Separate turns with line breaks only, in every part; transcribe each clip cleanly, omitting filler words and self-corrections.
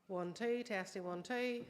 1 2, testing 1 2.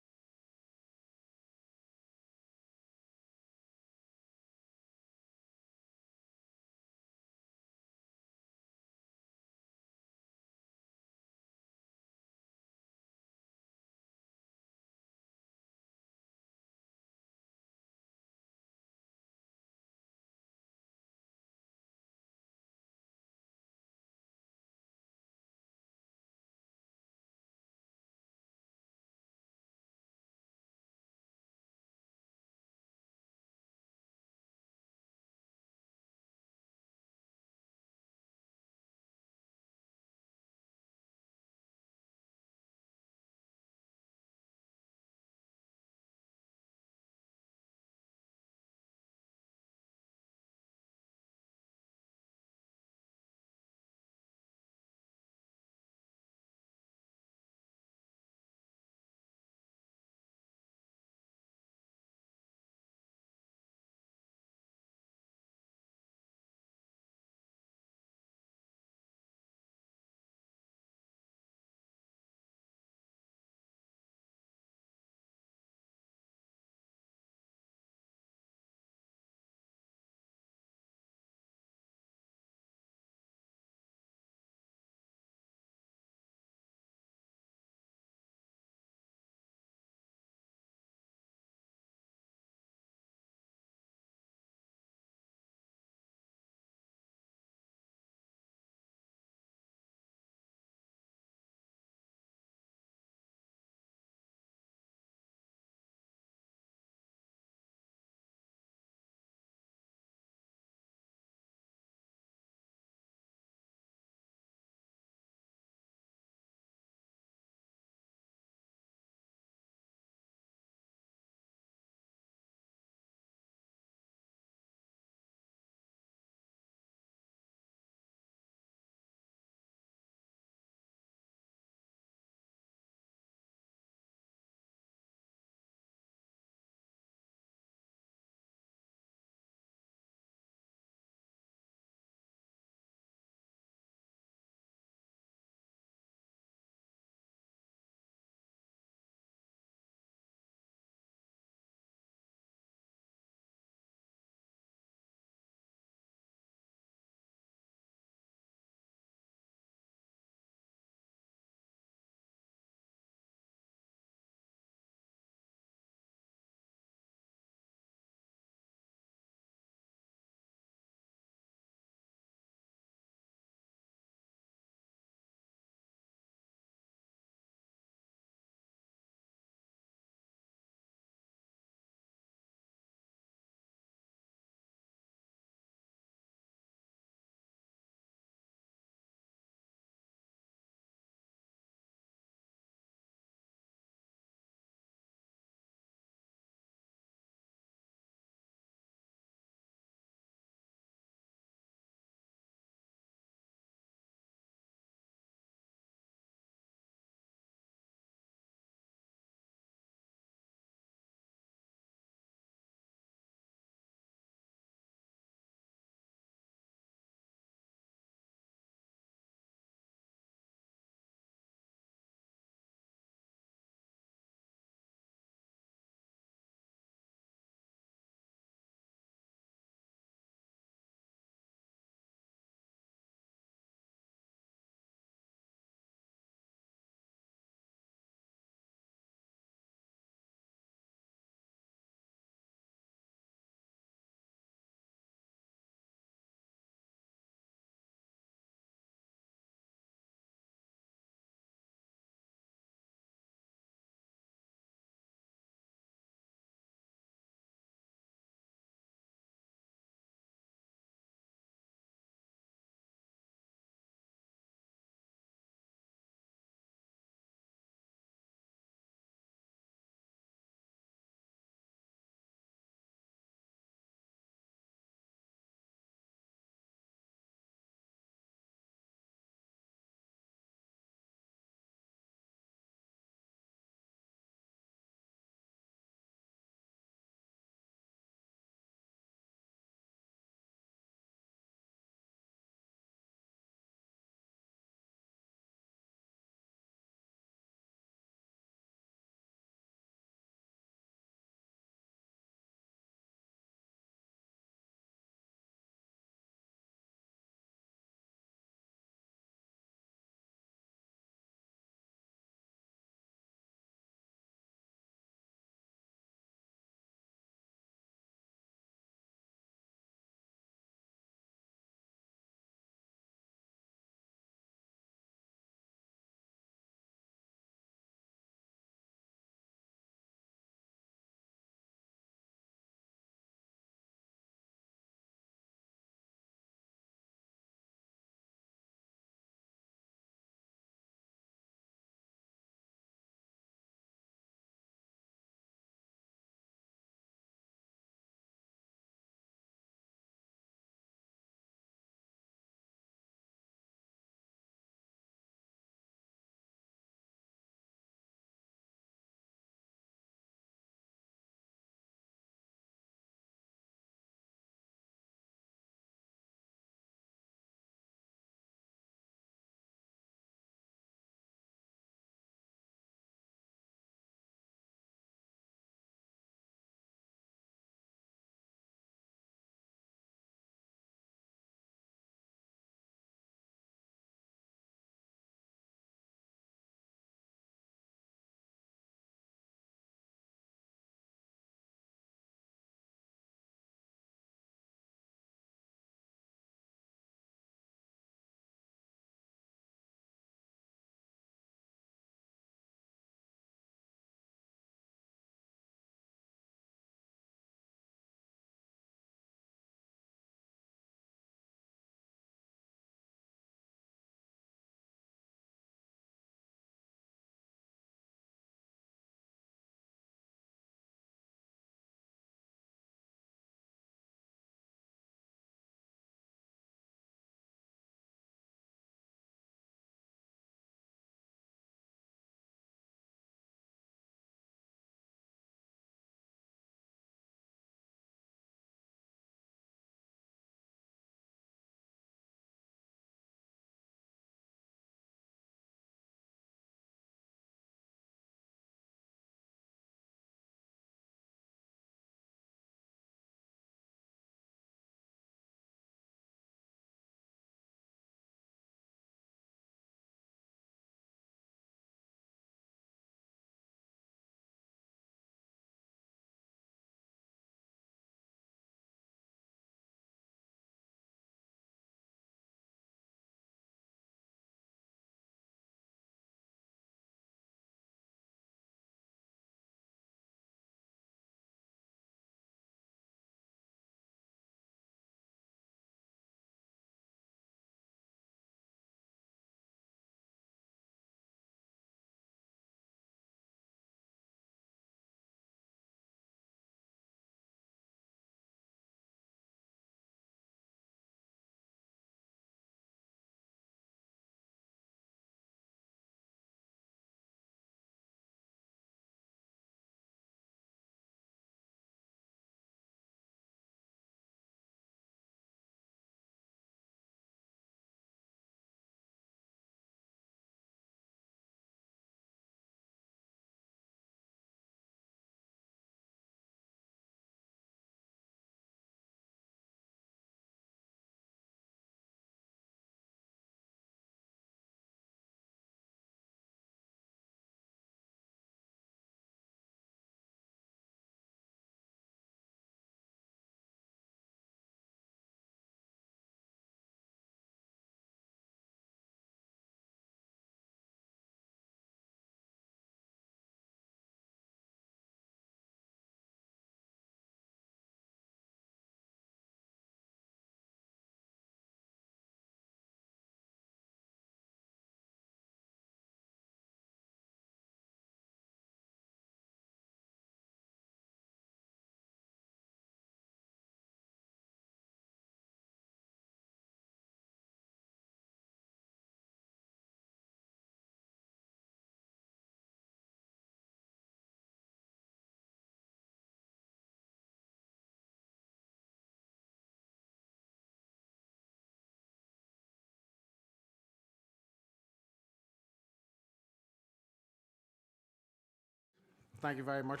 Thank you very much.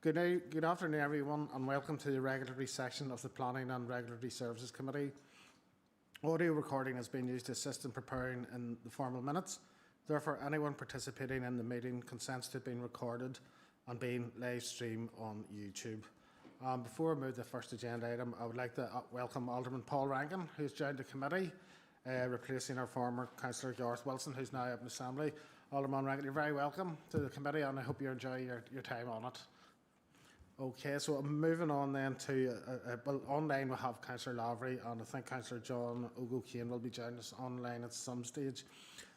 Good afternoon, everyone, and welcome to the regulatory section of the Planning and Regulatory Services Committee. Audio recording has been used to assist in preparing in the formal minutes. Therefore, anyone participating in the meeting consents to being recorded and being live streamed on YouTube. Before I move to the first agenda item, I would like to welcome Alderman Paul Rankin, who has joined the committee, replacing our former Councillor Gareth Wilson, who's now up in Assembly. Alderman Rankin, you're very welcome to the committee, and I hope you enjoy your time on it. Okay, so I'm moving on then to, well, online we have Councillor Lavery, and I think Councillor John Ogo-Kane will be joining us online at some stage.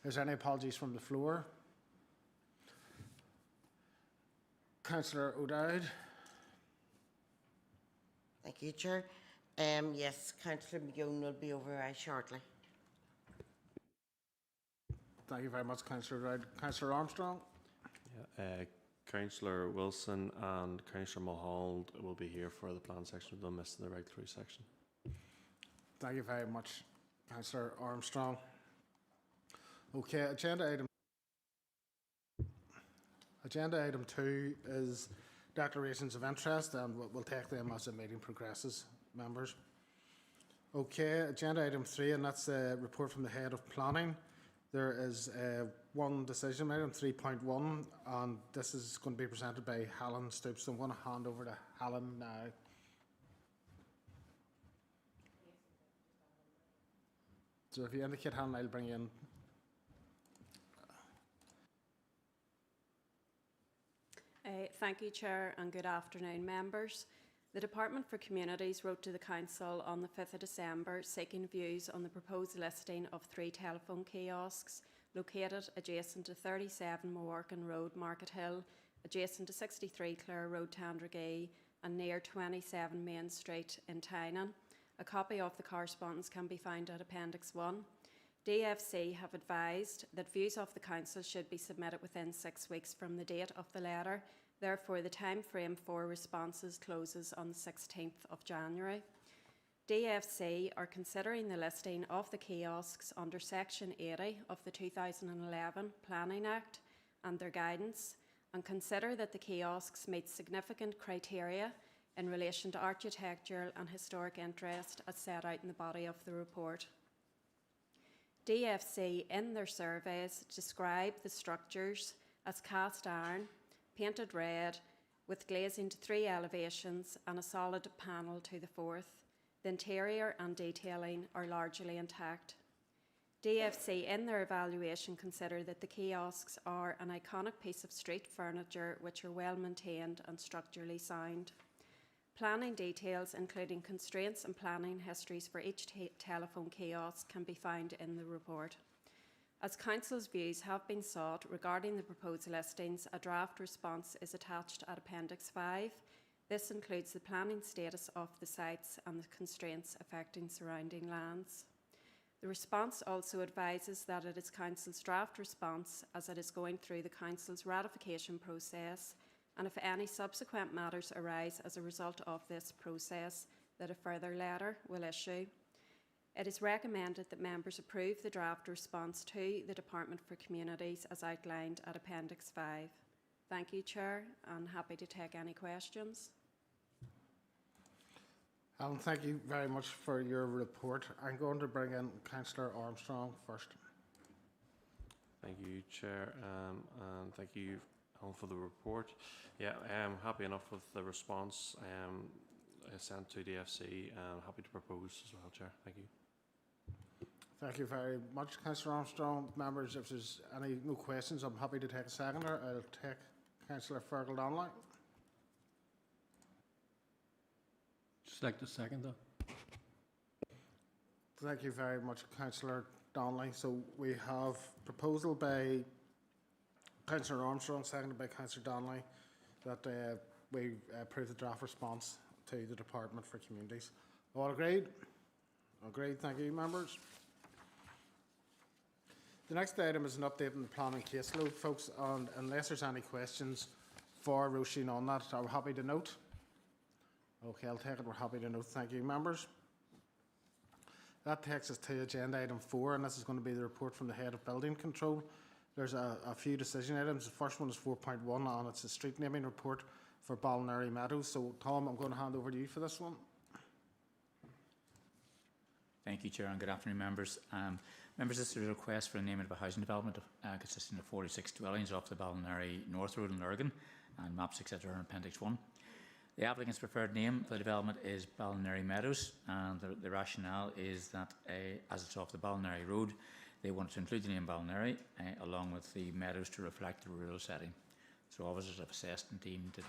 Is there any apologies from the floor? Councillor O'Dowd.
Thank you, Chair. Yes, Councillor Young will be over shortly.
Thank you very much, Councillor O'Dowd. Councillor Armstrong.
Councillor Wilson and Councillor Mulholland will be here for the plan section. They'll miss the regulatory section.
Thank you very much, Councillor Armstrong. Okay, agenda item 2 is declarations of interest, and we'll take them as the meeting progresses, members. Okay, agenda item 3, and that's a report from the Head of Planning. There is one decision item, 3.1, and this is going to be presented by Helen Stoops. So I'm going to hand over to Helen now. So if you indicate Helen, I'll bring you in.
Thank you, Chair, and good afternoon, members. The Department for Communities wrote to the Council on the 5th of December seeking views on the proposed listing of 3 telephone kiosks located adjacent to 37 Maworkin Road, Market Hill, adjacent to 63 Clare Road, Tandragee, and near 27 Main Street in Tynan. A copy of the correspondence can be found at Appendix 1. DFC have advised that views of the Council should be submitted within 6 weeks from the date of the letter. Therefore, the time frame for responses closes on the 16th of January. DFC are considering the listing of the kiosks under Section 80 of the 2011 Planning Act and their guidance, and consider that the kiosks meet significant criteria in relation to architectural and historic interest as set out in the body of the report. DFC, in their surveys, describe the structures as cast iron, painted red, with glazing to 3 elevations and a solid panel to the 4th. The interior and detailing are largely intact. DFC, in their evaluation, consider that the kiosks are an iconic piece of street furniture which are well maintained and structurally sound. Planning details, including constraints and planning histories for each telephone kiosk, can be found in the report. As Council's views have been sought regarding the proposed listings, a draft response is attached at Appendix 5. This includes the planning status of the sites and the constraints affecting surrounding lands. The response also advises that it is Council's draft response as it is going through the Council's ratification process, and if any subsequent matters arise as a result of this process, that a further letter will issue. It is recommended that members approve the draft response to the Department for Communities as outlined at Appendix 5. Thank you, Chair, and happy to take any questions.
Alan, thank you very much for your report. I'm going to bring in Councillor Armstrong first.
Thank you, Chair, and thank you, Alan, for the report. Yeah, I'm happy enough with the response sent to DFC, and happy to propose as well, Chair. Thank you.
Thank you very much, Councillor Armstrong. Members, if there's no questions, I'm happy to take a seconder. I'll take Councillor Fergal Donnelly.
Just like to second that.
Thank you very much, Councillor Donnelly. So we have proposal by Councillor Armstrong, seconded by Councillor Donnelly, that we approve the draft response to the Department for Communities. All agreed? Agreed. Thank you, members. The next item is an update on the planning caseload, folks, and unless there's any questions for Roisin on that, are we happy to note? Okay, I'll take it. We're happy to note. Thank you, members. That takes us to agenda item 4, and this is going to be the report from the Head of Building Control. There's a few decision items. The first one is 4.1 and it's a street naming report for Ballinary Meadows. So Tom, I'm going to hand over to you for this one.
Thank you, Chair, and good afternoon, members. Members, this is a request for the naming of a housing development consisting of 46 dwellings off the Ballinary North Road in Lurgan and Map 6 in Appendix 1. The applicant's preferred name for the development is Ballinary Meadows, and the rationale is that as it's off the Ballinary Road, they wanted to include the name Ballinary along with the meadows to reflect the rural setting. So officers have assessed and deemed it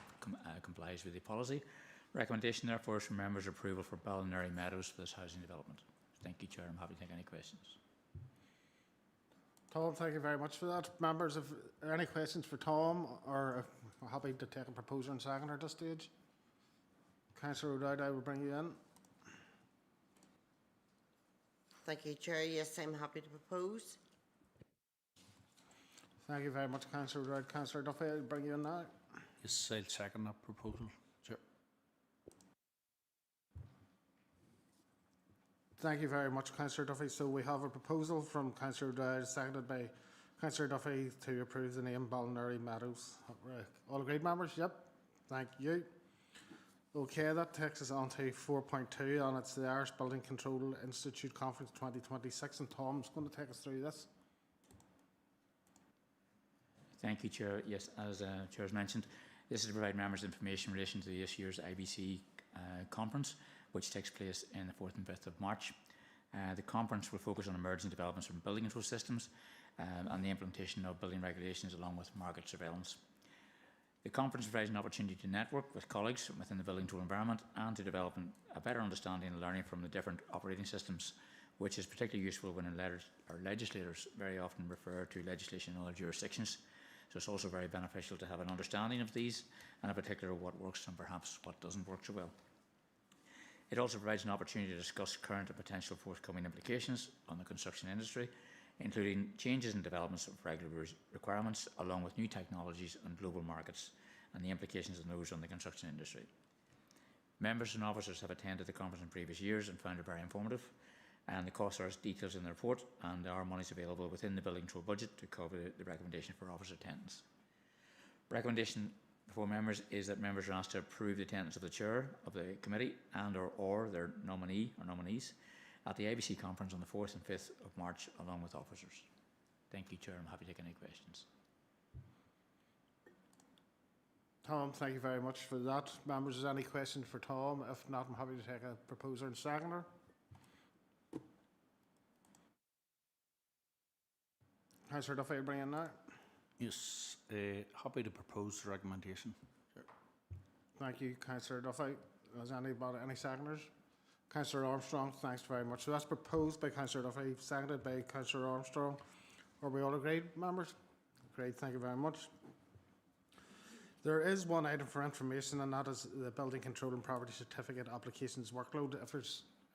complies with the policy. Recommendation therefore is for members' approval for Ballinary Meadows for this housing development. Thank you, Chair. I'm happy to take any questions.
Tom, thank you very much for that. Members, have there any questions for Tom, or are happy to take a proposer and seconder at this stage? Councillor O'Dowd, I will bring you in.
Thank you, Chair. Yes, I'm happy to propose.
Thank you very much, Councillor O'Dowd. Councillor Duffy, I'll bring you in now.
Yes, I'll second that proposal, Chair.
Thank you very much, Councillor Duffy. So we have a proposal from Councillor O'Dowd, seconded by Councillor Duffy, to approve the name Ballinary Meadows. All agreed, members? Yep. Thank you. Okay, that takes us on to 4.2, and it's the Irish Building Control Institute Conference 2026, and Tom's going to take us through this.
Thank you, Chair. Yes, as Chair has mentioned, this is to provide members information in relation to this year's IBC conference, which takes place in the 4th and 5th of March. The conference will focus on emerging developments from building control systems and the implementation of building regulations along with market surveillance. The conference provides an opportunity to network with colleagues within the building control environment and to develop a better understanding and learning from the different operating systems, which is particularly useful when legislators very often refer to legislation in other jurisdictions. So it's also very beneficial to have an understanding of these and in particular what works and perhaps what doesn't work so well. It also provides an opportunity to discuss current and potential forthcoming implications on the construction industry, including changes and developments of regulatory requirements, along with new technologies and global markets, and the implications of those on the construction industry. Members and officers have attended the conference in previous years and found it very informative, and the costs are as detailed in the report, and there are monies available within the building control budget to cover the recommendation for officer attendance. Recommendation before members is that members are asked to approve the attendance of the chair of the committee and or their nominee or nominees at the IBC conference on the 4th and 5th of March, along with officers. Thank you, Chair. I'm happy to take any questions.
Tom, thank you very much for that. Members, is there any questions for Tom? If not, I'm happy to take a proposer and seconder. Councillor Duffy, bring in now.
Yes, happy to propose the recommendation. Chair.
Thank you, Councillor Duffy. Has anybody any seconders? Councillor Armstrong, thanks very much. So that's proposed by Councillor Duffy, seconded by Councillor Armstrong. Are we all agreed, members? Great, thank you very much. There is one item for information, and that is the Building Control and Property Certificate applications workload. If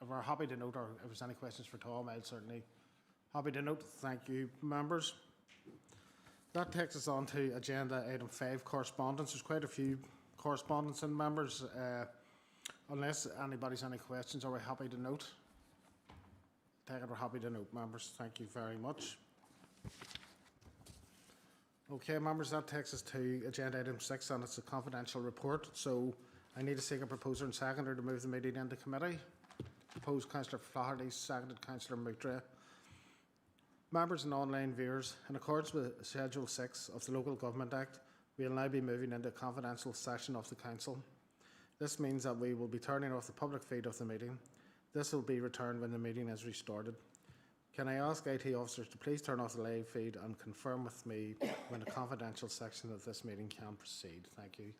we're happy to note, or if there's any questions for Tom, I'll certainly happy to note. Thank you, members. That takes us on to agenda item 5, correspondence. There's quite a few correspondence in, members. Unless anybody's any questions, are we happy to note? Take it, we're happy to note, members. Thank you very much. Okay, members, that takes us to agenda item 6, and it's a confidential report. So I need to seek a proposer and seconder to move the meeting into committee. Proposed Councillor Flaherty, seconded Councillor McDrea. Members and online viewers, in accordance with Schedule 6 of the Local Government Act, we will now be moving into a confidential session of the Council. This means that we will be turning off the public feed of the meeting. This will be returned when the meeting is restarted. Can I ask IT officers to please turn off the live feed and confirm with me when the confidential section of this meeting can proceed? Thank you.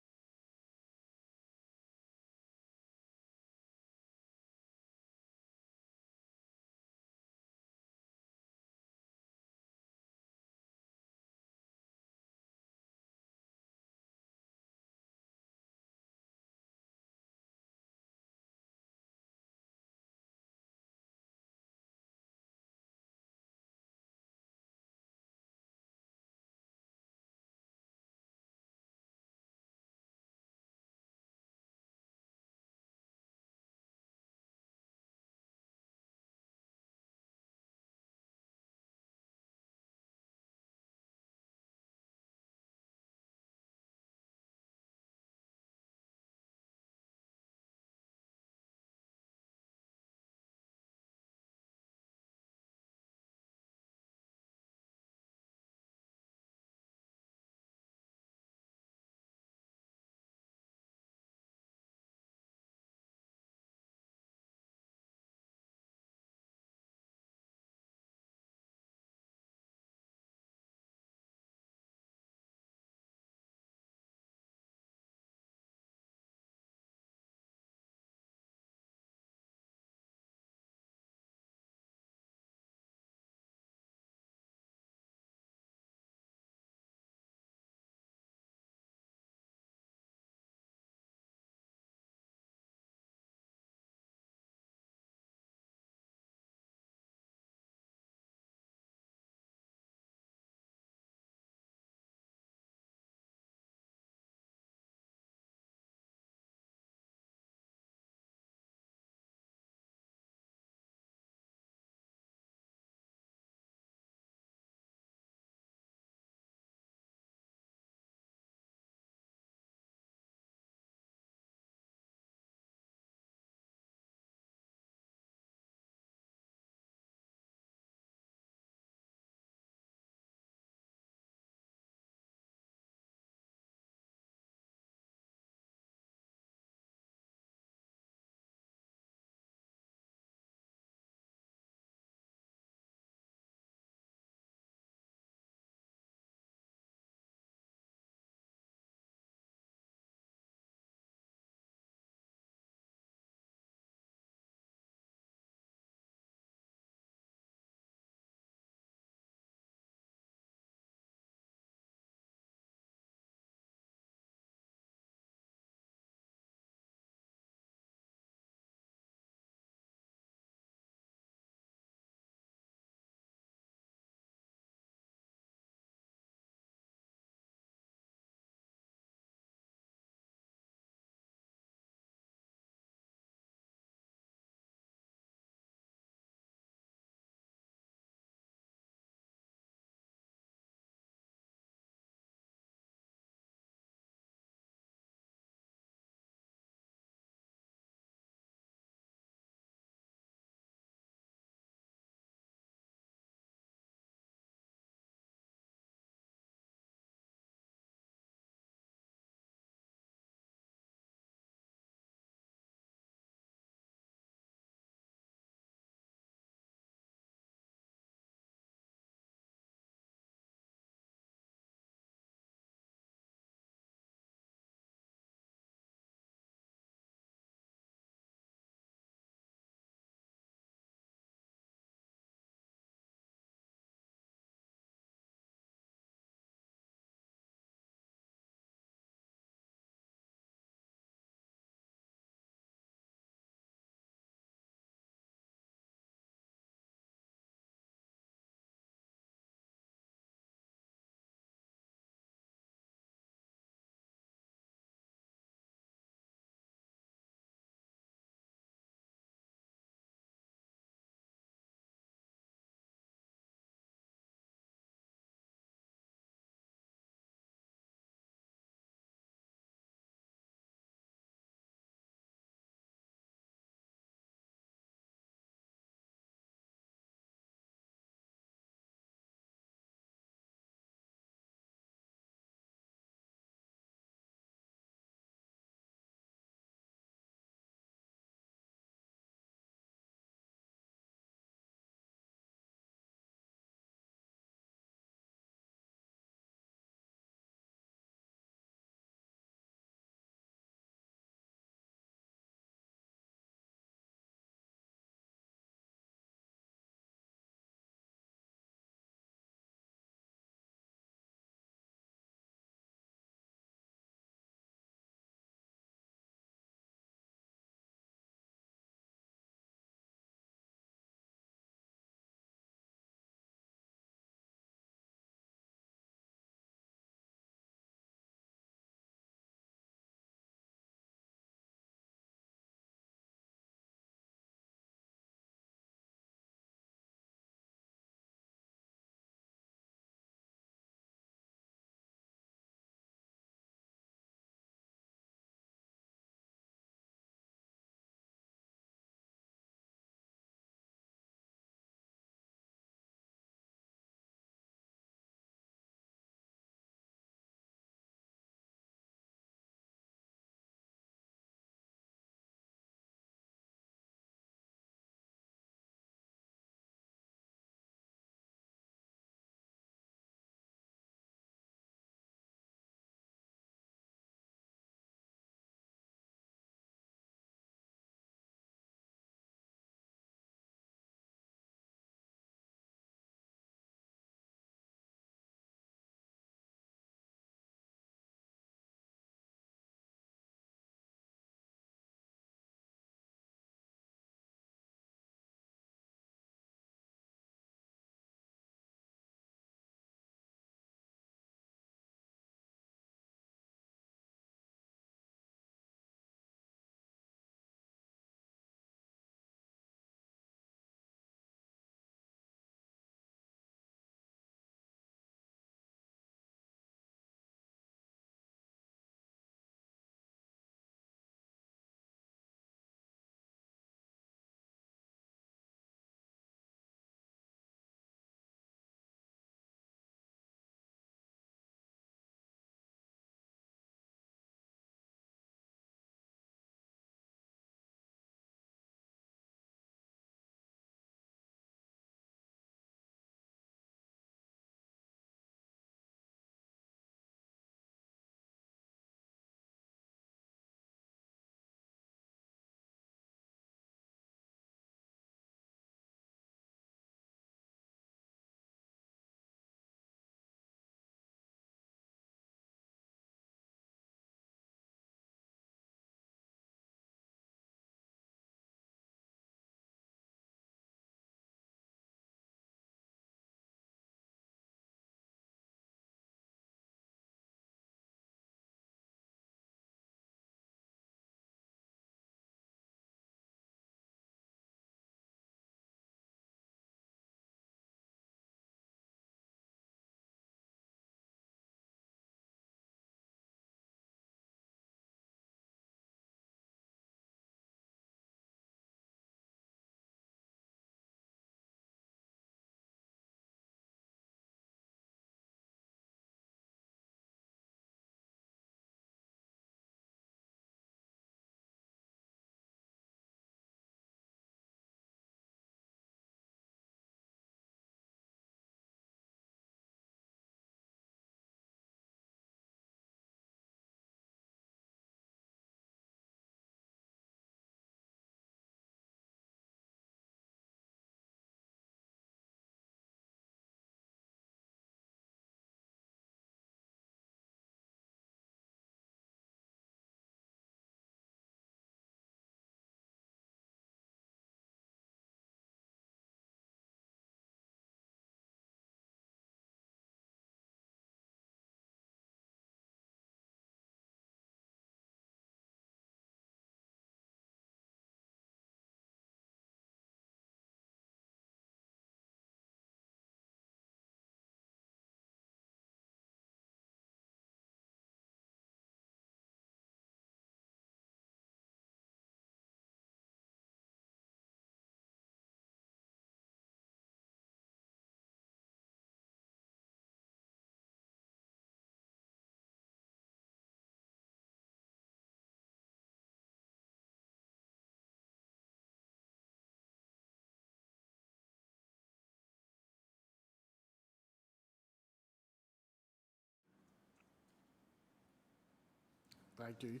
Thank you.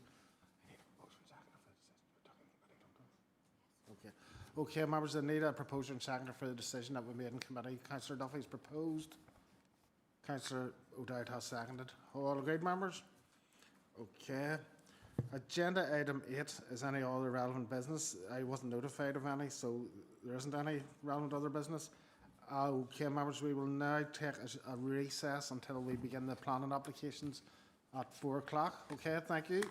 Okay. Okay, members, I need a proposer and seconder for the decision that we made in committee. Councillor Duffy's proposed. Councillor O'Dowd has seconded. All agreed, members? Okay. Agenda item 8 is any other relevant business. I wasn't notified of any, so there isn't any relevant other business. Okay, members, we will now take a recess until we begin the planning applications at 4 o'clock. Okay, thank you.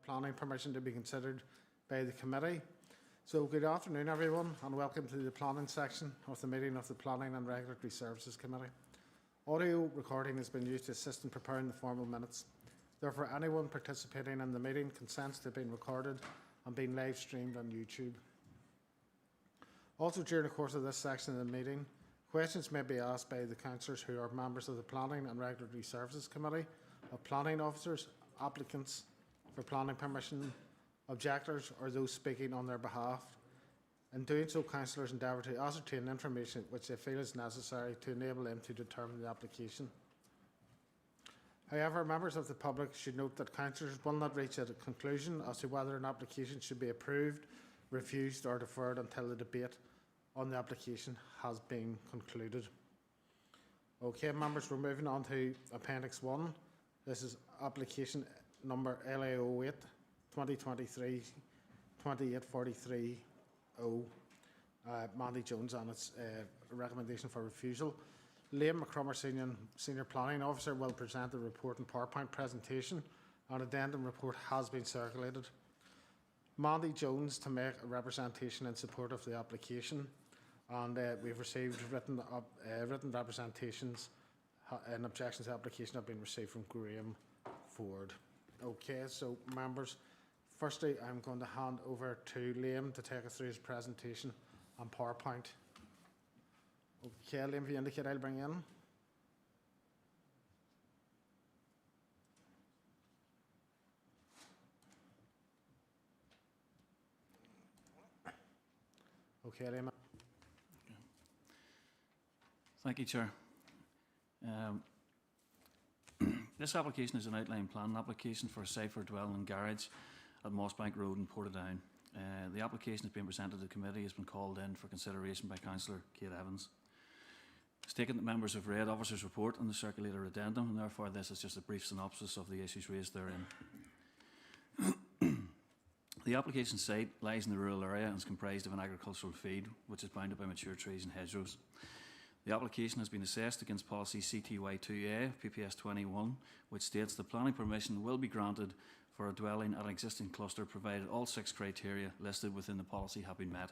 planning permission to be considered by the committee. So good afternoon everyone and welcome to the planning section of the meeting of the Planning and Regulatory Services Committee. Audio recording has been used to assist in preparing the formal minutes. Therefore, anyone participating in the meeting consents to being recorded and being live streamed on YouTube. Also, during the course of this section of the meeting, questions may be asked by the councillors who are members of the Planning and Regulatory Services Committee, of planning officers, applicants for planning permission, objectors or those speaking on their behalf. In doing so, councillors endeavour to ascertain information which they feel is necessary to enable them to determine the application. However, members of the public should note that councillors will not reach a conclusion as to whether an application should be approved, refused or deferred until the debate on the application has been concluded. Okay, members, we're moving on to Appendix 1. This is application number LA08 2023 2843 Mandy Jones, and its recommendation for refusal. Liam McCrummer, Senior Planning Officer, will present the report in PowerPoint presentation. An addendum report has been circulated. Mandy Jones to make a representation in support of the application, and we've received written representations and objections to the application have been received from Graham Ford. Okay, so members, firstly I'm going to hand over to Liam to take us through his presentation on PowerPoint. Okay, Liam, if you indicate, I'll bring you in. Okay, Liam.
Thank you, Chair. This application is an outline plan application for a site for a dwelling and garage at Mossbank Road in Portadown. The application has been presented to the committee, has been called in for consideration by Councillor Kate Evans. It's taken that members have read Officer's report and the circulator addendum, and therefore this is just a brief synopsis of the issues raised therein. The application site lies in the rural area and is comprised of an agricultural field which is bounded by mature trees and hedgerows. The application has been assessed against policy CTY2A PPS 21, which states the planning permission will be granted for a dwelling at an existing cluster provided all 6 criteria listed within the policy have been met.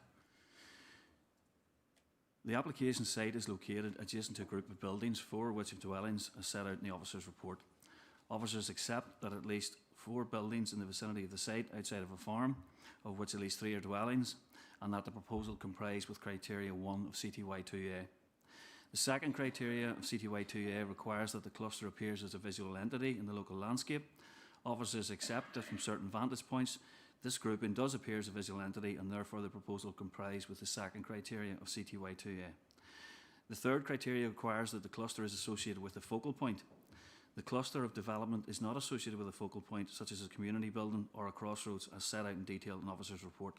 The application site is located adjacent to a group of buildings, 4 of which are dwellings as set out in the officer's report. Officers accept that at least 4 buildings in the vicinity of the site outside of a farm, of which at least 3 are dwellings, and that the proposal complies with criteria 1 of CTY2A. The second criteria of CTY2A requires that the cluster appears as a visual entity in the local landscape. Officers accept that from certain vantage points, this grouping does appear as a visual entity, and therefore the proposal complies with the second criteria of CTY2A. The third criteria requires that the cluster is associated with a focal point. The cluster of development is not associated with a focal point, such as a community building or a crossroads, as set out in detail in the officer's report.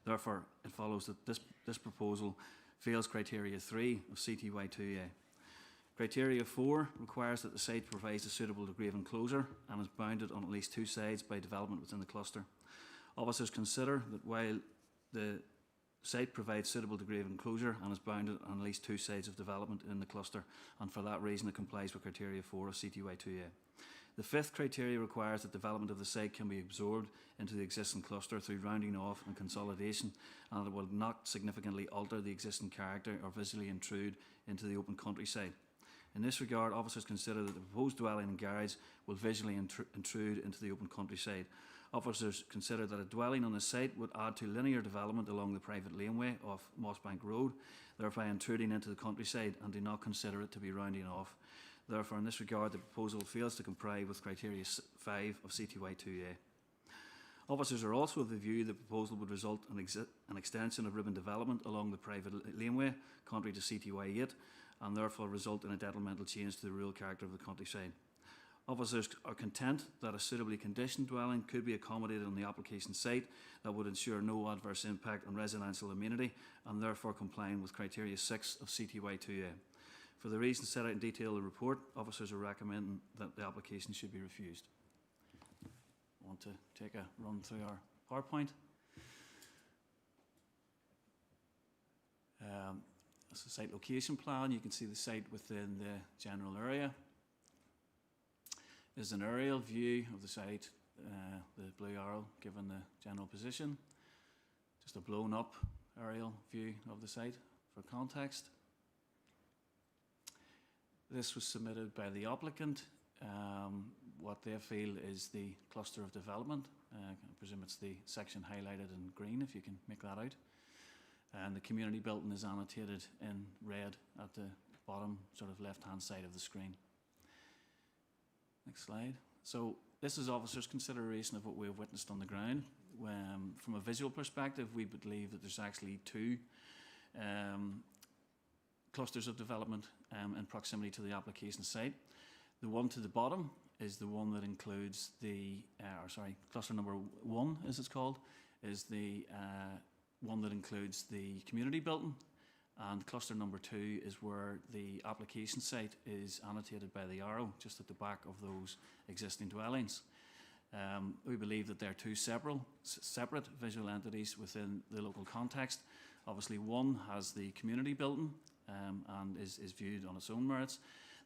Therefore, it follows that this proposal fails criteria 3 of CTY2A. Criteria 4 requires that the site provides a suitable degree of enclosure and is bounded on at least 2 sides by development within the cluster. Officers consider that while the site provides suitable degree of enclosure and is bounded on at least 2 sides of development in the cluster, and for that reason it complies with criteria 4 of CTY2A. The fifth criteria requires that development of the site can be absorbed into the existing cluster through rounding off and consolidation, and it will not significantly alter the existing character or visually intrude into the open countryside. In this regard, officers consider that the proposed dwelling and garage will visually intrude into the open countryside. Officers consider that a dwelling on the site would add to linear development along the private laneway of Mossbank Road, thereby intruding into the countryside, and do not consider it to be rounding off. Therefore, in this regard, the proposal fails to comply with criteria 5 of CTY2A. Officers are also of the view the proposal would result in an extension of ribbon development along the private laneway, contrary to CTY 8, and therefore result in a detrimental change to the rural character of the countryside. Officers are content that a suitably conditioned dwelling could be accommodated on the application site that would ensure no adverse impact on residential amenity, and therefore complying with criteria 6 of CTY2A. For the reasons set out in detail in the report, officers are recommending that the application should be refused. I want to take a run through our PowerPoint. That's the site location plan. You can see the site within the general area. There's an aerial view of the site the blue arrow given the general position. Just a blown up aerial view of the site for context. This was submitted by the applicant. What they feel is the cluster of development. I presume it's the section highlighted in green, if you can make that out. And the community building is annotated in red at the bottom sort of left-hand side of the screen. Next slide. So this is officers' consideration of what we have witnessed on the ground. From a visual perspective, we believe that there's actually two clusters of development in proximity to the application site. The one to the bottom is the one that includes the, cluster number 1, as it's called, is the one that includes the community building, and cluster number 2 is where the application site is annotated by the arrow, just at the back of those existing dwellings. We believe that they're two separate visual entities within the local context. Obviously, one has the community building and is viewed on its own merits.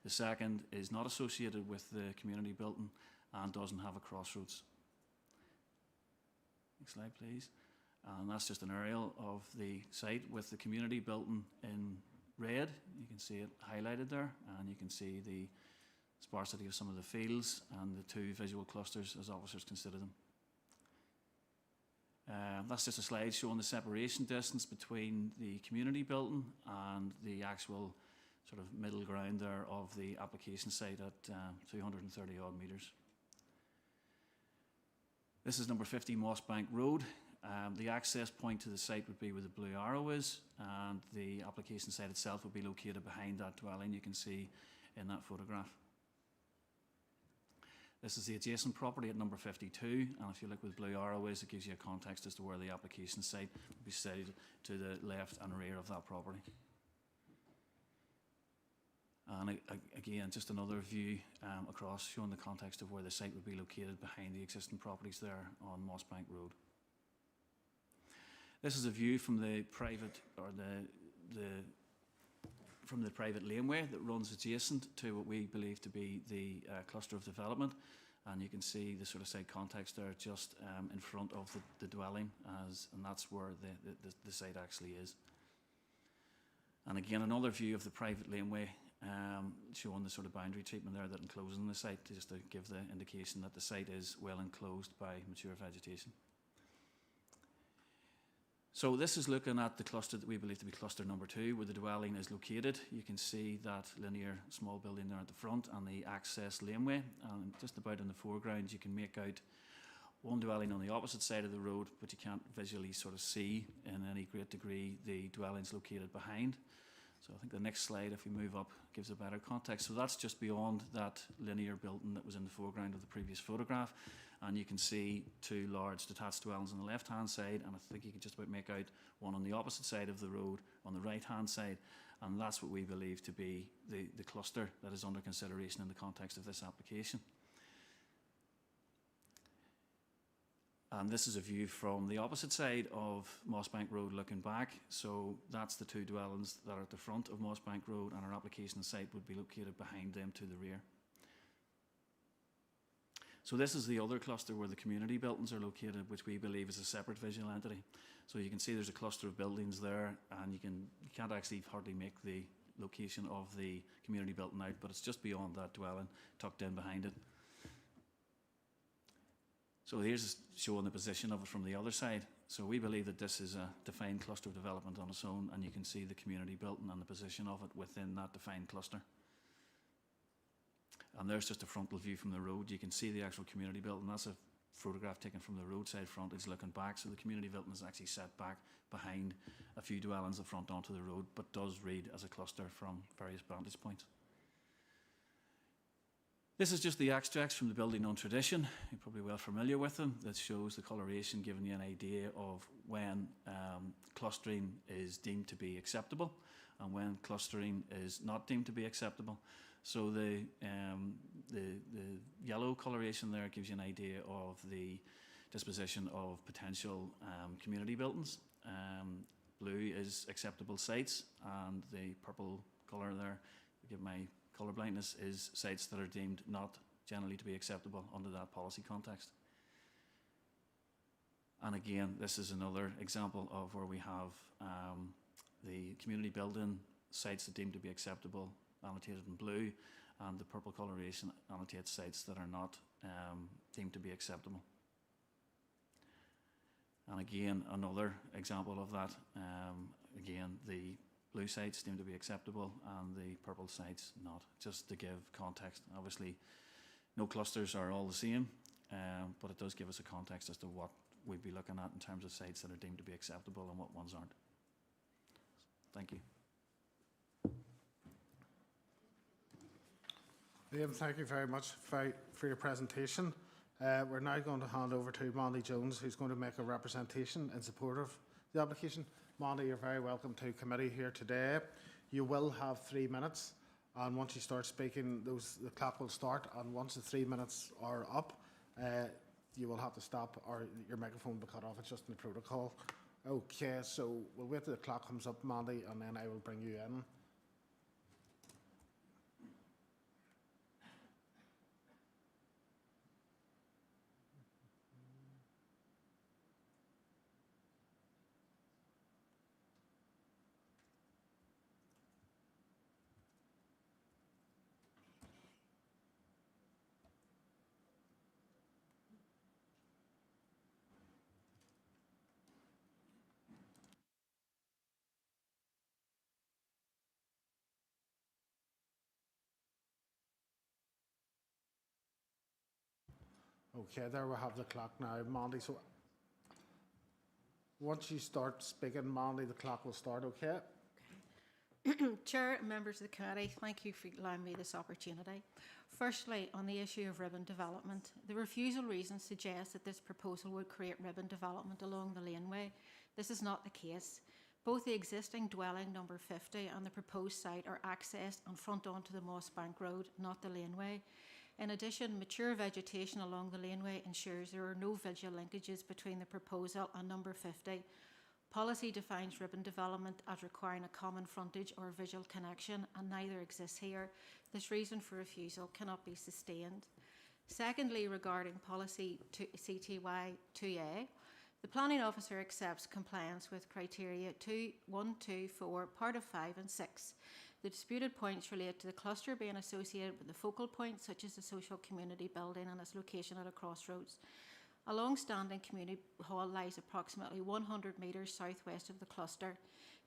The second is not associated with the community building and doesn't have a crossroads. Next slide, please. And that's just an aerial of the site with the community building in red. You can see it highlighted there, and you can see the sparsity of some of the fields and the two visual clusters as officers consider them. That's just a slide showing the separation distance between the community building and the actual sort of middle ground there of the application site at 230 odd metres. This is number 50 Mossbank Road. The access point to the site would be where the blue arrow is, and the application site itself would be located behind that dwelling you can see in that photograph. This is the adjacent property at number 52, and if you look where the blue arrow is, it gives you a context as to where the application site would be sited to the left and rear of that property. And again, just another view across showing the context of where the site would be located behind the existing properties there on Mossbank Road. This is a view from the private, or from the private laneway that runs adjacent to what we believe to be the cluster of development, and you can see the sort of site context there just in front of the dwelling, and that's where the site actually is. And again, another view of the private laneway showing the sort of boundary treatment there that encloses the site, just to give the indication that the site is well enclosed by mature vegetation. So this is looking at the cluster that we believe to be cluster number 2, where the dwelling is located. You can see that linear small building there at the front and the access laneway. And just about in the foreground, you can make out one dwelling on the opposite side of the road, but you can't visually sort of see in any great degree the dwellings located behind. So I think the next slide, if we move up, gives a better context. So that's just beyond that linear building that was in the foreground of the previous photograph. And you can see two large detached dwellings on the left-hand side, and I think you can just about make out one on the opposite side of the road on the right-hand side. And that's what we believe to be the cluster that is under consideration in the context of this application. And this is a view from the opposite side of Mossbank Road looking back. So that's the two dwellings that are at the front of Mossbank Road, and our application site would be located behind them to the rear. So this is the other cluster where the community buildings are located, which we believe is a separate visual entity. So you can see there's a cluster of buildings there, and you can't actually hardly make the location of the community building out, but it's just beyond that dwelling, tucked in behind it. So here's showing the position of it from the other side. So we believe that this is a defined cluster of development on its own, and you can see the community building and the position of it within that defined cluster. And there's just a frontal view from the road. You can see the actual community building. That's a photograph taken from the roadside frontage looking back. So the community building is actually set back behind a few dwellings in front onto the road, but does read as a cluster from various vantage points. This is just the extracts from the Building on Tradition. You're probably well familiar with them. That shows the coloration, giving you an idea of when clustering is deemed to be acceptable and when clustering is not deemed to be acceptable. So the yellow coloration there gives you an idea of the disposition of potential community buildings. Blue is acceptable sites, and the purple colour there, forgive my colour blindness, is sites that are deemed not generally to be acceptable under that policy context. And again, this is another example of where we have the community building sites that deem to be acceptable annotated in blue, and the purple coloration annotates sites that are not deemed to be acceptable. And again, another example of that, again, the blue sites deemed to be acceptable and the purple sites not, just to give context. Obviously, no clusters are all the same, but it does give us a context as to what we'd be looking at in terms of sites that are deemed to be acceptable and what ones aren't. Thank you.
Liam, thank you very much for your presentation. We're now going to hand over to Mandy Jones, who's going to make a representation in support of the application. Mandy, you're very welcome to committee here today. You will have 3 minutes, and once you start speaking, the clock will start, and once the 3 minutes are up, you will have to stop or your microphone will be cut off. It's just in the protocol. Okay, so we'll wait till the clock comes up, Mandy, and then I will bring you in. Okay, there we have the clock now, Mandy. So once you start speaking, Mandy, the clock will start, okay?
Chair and members of the committee, thank you for allowing me this opportunity. Firstly, on the issue of ribbon development, the refusal reasons suggest that this proposal would create ribbon development along the laneway. This is not the case. Both the existing dwelling number 50 and the proposed site are accessed and front onto the Mossbank Road, not the laneway. In addition, mature vegetation along the laneway ensures there are no visual linkages between the proposal and number 50. Policy defines ribbon development as requiring a common frontage or visual connection, and neither exists here. This reason for refusal cannot be sustained. Secondly, regarding policy CTY 2A, the planning officer accepts compliance with criteria 2, 1, 2, 4, part of 5 and 6. The disputed points relate to the cluster being associated with the focal point, such as the social community building and its location at a crossroads. A long-standing community hall lies approximately 100 metres southwest of the cluster.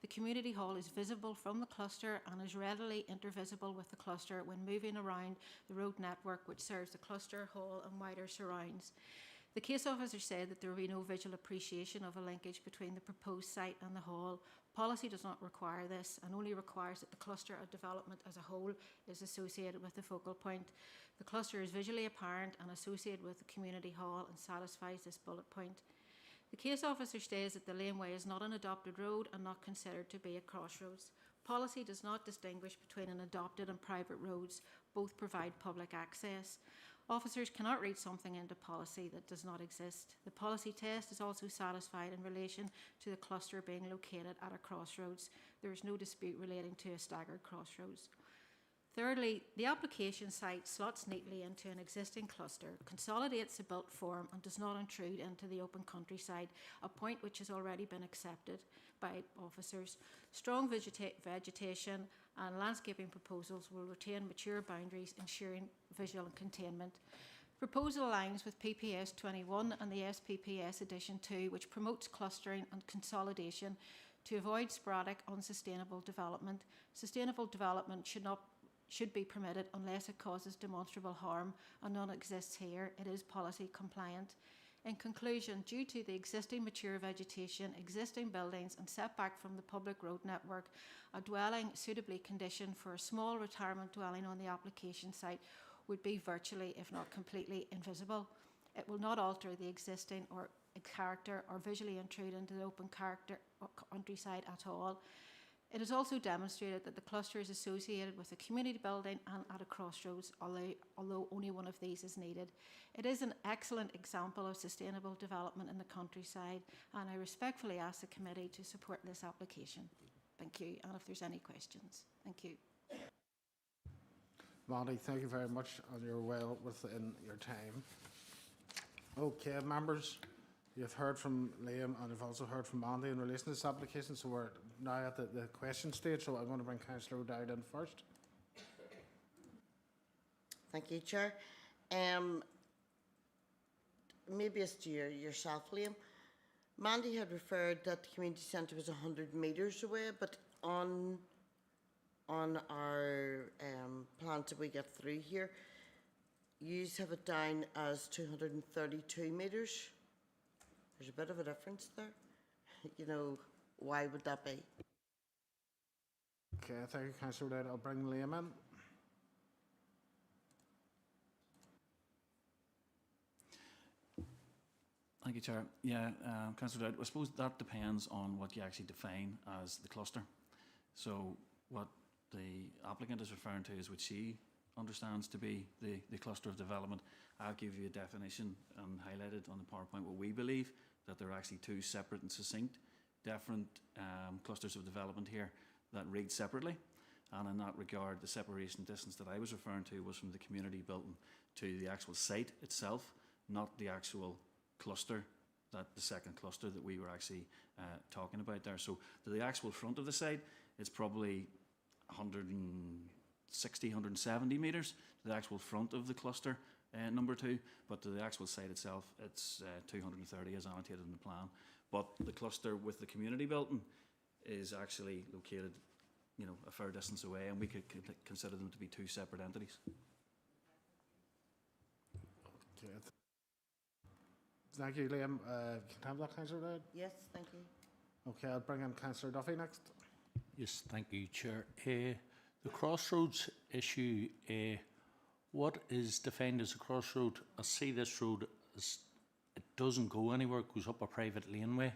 The community hall is visible from the cluster and is readily intervisible with the cluster when moving around the road network which serves the cluster, hall and wider surrounds. The case officer said that there will be no visual appreciation of a linkage between the proposed site and the hall. Policy does not require this and only requires that the cluster of development as a whole is associated with the focal point. The cluster is visually apparent and associated with the community hall and satisfies this bullet point. The case officer states that the laneway is not an adopted road and not considered to be a crossroads. Policy does not distinguish between an adopted and private roads. Both provide public access. Officers cannot read something into policy that does not exist. The policy test is also satisfied in relation to the cluster being located at a crossroads. There is no dispute relating to a staggered crossroads. Thirdly, the application site slots neatly into an existing cluster, consolidates the built form and does not intrude into the open countryside, a point which has already been accepted by officers. Strong vegetation and landscaping proposals will retain mature boundaries, ensuring visual containment. Proposal aligns with PPS 21 and the SPPS Edition 2, which promotes clustering and consolidation to avoid sporadic, unsustainable development. Sustainable development should be permitted unless it causes demonstrable harm, and none exists here. It is policy compliant. In conclusion, due to the existing mature vegetation, existing buildings and setback from the public road network, a dwelling suitably conditioned for a small retirement dwelling on the application site would be virtually, if not completely, invisible. It will not alter the existing or character or visually intrude into the open countryside at all. It is also demonstrated that the cluster is associated with a community building and at a crossroads, although only one of these is needed. It is an excellent example of sustainable development in the countryside, and I respectfully ask the committee to support this application. Thank you, and if there's any questions. Thank you.
Mandy, thank you very much, and you're well within your time. Okay, members, You've heard from Liam and you've also heard from Andy in relation to this application, so we're now at the question stage, so I'm going to bring Councillor O'Dowd in first.
Thank you, Chair. Maybe it's to yourself, Liam. Mandy had referred that the community centre was 100 metres away, but on our plans that we get through here, you have it down as 232 metres. There's a bit of a difference there. You know, why would that be?
Okay, thank you, Councillor O'Dowd. I'll bring Liam in.
Thank you, Chair. Yeah, Councillor Dowd, I suppose that depends on what you actually define as the cluster. So what the applicant is referring to is what she understands to be the cluster of development. I'll give you a definition and highlighted on the PowerPoint what we believe, that there are actually two separate and succinct different clusters of development here that read separately. And in that regard, the separation distance that I was referring to was from the community building to the actual site itself, not the actual cluster, that the second cluster that we were actually talking about there. So to the actual front of the site, it's probably 160, 170 metres to the actual front of the cluster, number 2, but to the actual site itself, it's 230 as annotated in the plan. But the cluster with the community building is actually located, you know, a fair distance away, and we could consider them to be two separate entities.
Okay. Thank you, Liam. Can I have that, Councillor O'Dowd?
Yes, thank you.
Okay, I'll bring in Councillor Duffy next.
Yes, thank you, Chair. The crossroads issue, what is defined as a crossroad? I see this road as it doesn't go anywhere, it goes up a private laneway.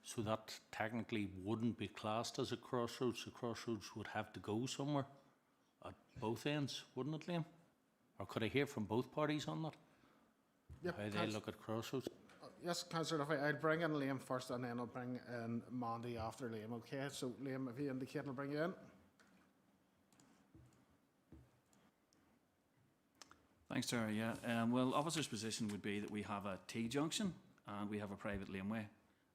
So that technically wouldn't be classed as a crossroads. The crossroads would have to go somewhere at both ends, wouldn't it, Liam? Or could I hear from both parties on that?
Yep,
How they look at crossroads?
Yes, Councillor Duffy. I'll bring in Liam first and then I'll bring in Mandy after Liam. Okay, so Liam, if you indicate, I'll bring you in.
Thanks, Chair. Yeah, well, officer's position would be that we have a T-junction and we have a private laneway.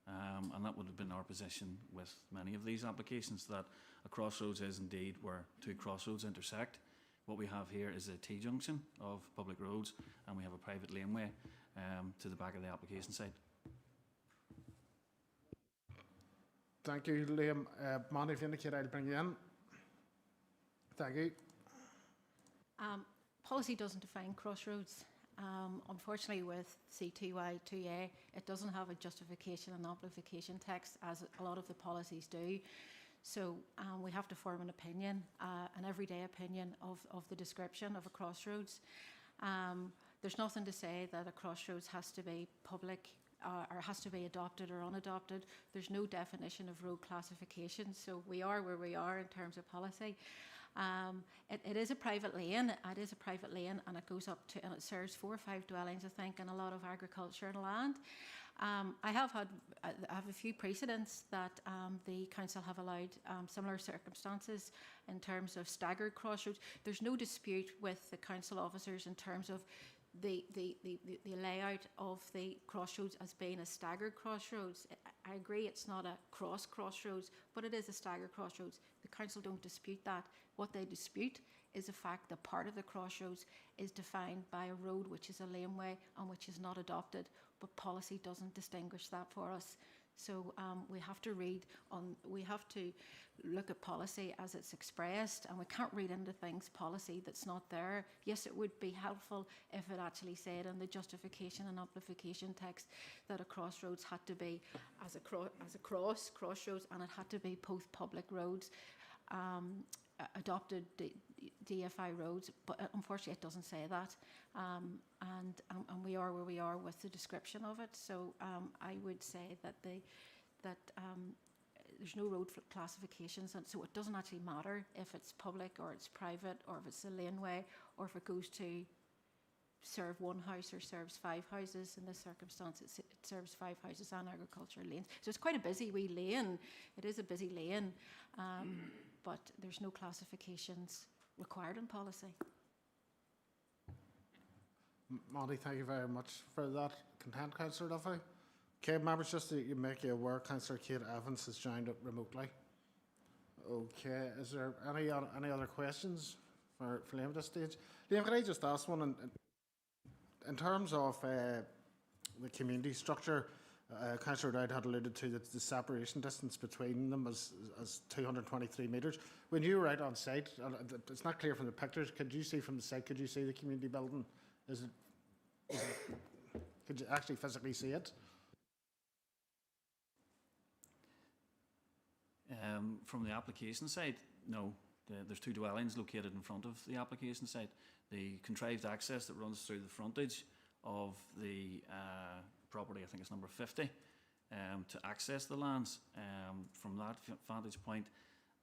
And that would have been our position with many of these applications, that a crossroads is indeed where two crossroads intersect. What we have here is a T-junction of public roads, and we have a private laneway to the back of the application site.
Thank you, Liam. Mandy, if you indicate, I'll bring you in. Thank you.
Policy doesn't define crossroads. Unfortunately, with C2Y2A, it doesn't have a justification and amplification text, as a lot of the policies do. So we have to form an opinion, an everyday opinion of the description of a crossroads. There's nothing to say that a crossroads has to be public or has to be adopted or unadopted. There's no definition of road classification, so we are where we are in terms of policy. It is a private lane. It is a private lane, and it goes up to, and it serves 4 or 5 dwellings, I think, and a lot of agriculture and land. I have a few precedents that the council have allowed similar circumstances in terms of staggered crossroads. There's no dispute with the council officers in terms of the layout of the crossroads as being a staggered crossroads. I agree it's not a crossroads, but it is a staggered crossroads. The council don't dispute that. What they dispute is the fact that part of the crossroads is defined by a road which is a laneway and which is not adopted, but policy doesn't distinguish that for us. So we have to look at policy as it's expressed, and we can't read into things policy that's not there. Yes, it would be helpful if it actually said in the justification and amplification text that a crossroads had to be as a crossroads, and it had to be both public roads, adopted DFI roads, but unfortunately it doesn't say that, and we are where we are with the description of it. So I would say that there's no road classifications, and so it doesn't actually matter if it's public or it's private, or if it's a laneway, or if it goes to serve one house or serves 5 houses. In this circumstance, it serves 5 houses and agricultural lanes. So it's quite a busy wee lane. It is a busy lane, but there's no classifications required in policy.
Mandy, thank you very much for that content, Councillor Duffy. Okay, members, just to make you aware, Councillor Kate Evans has joined up remotely. Okay, is there any other questions for Liam at this stage? Liam, can I just ask one? In terms of the community structure, Councillor Dowd had alluded to the separation distance between them as 223 metres. When you were out on site, it's not clear from the pictures, could you see from the site, could you see the community building? Could you actually physically see it?
From the application side, no. There's two dwellings located in front of the application site. The contrived access that runs through the frontage of the property, I think it's number 50, to access the lands. From that vantage point,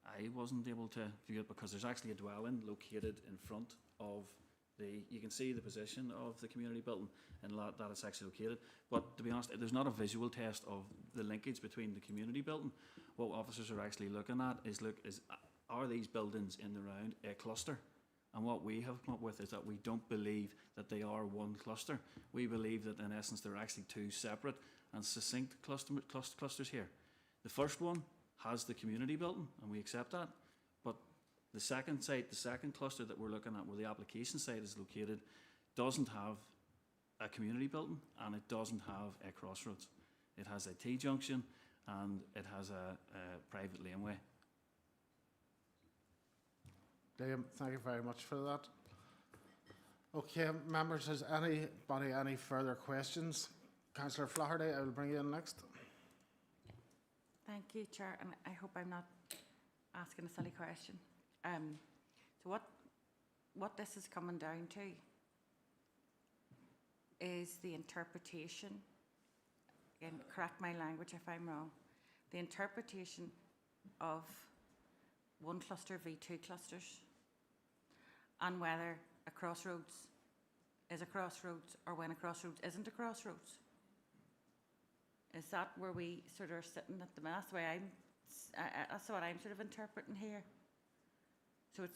I wasn't able to view it because there's actually a dwelling located in front of you can see the position of the community building and that it's actually located. But to be honest, there's not a visual test of the linkage between the community building. What officers are actually looking at is are these buildings in the round a cluster? And what we have come up with is that we don't believe that they are one cluster. We believe that in essence they're actually two separate and succinct clusters here. The first one has the community building, and we accept that. But the second site, the second cluster that we're looking at where the application site is located, doesn't have a community building and it doesn't have a crossroads. It has a T-junction and it has a private laneway.
Liam, thank you very much for that. Okay, members, has anybody any further questions? Councillor Flaherty, I will bring you in next.
Thank you, Chair, and I hope I'm not asking a silly question. So what this is coming down to is the interpretation, and correct my language if I'm wrong, the interpretation of one cluster v two clusters, and whether a crossroads is a crossroads or when a crossroads isn't a crossroads. Is that where we sort of are sitting at the minute? That's the way that's what I'm sort of interpreting here. So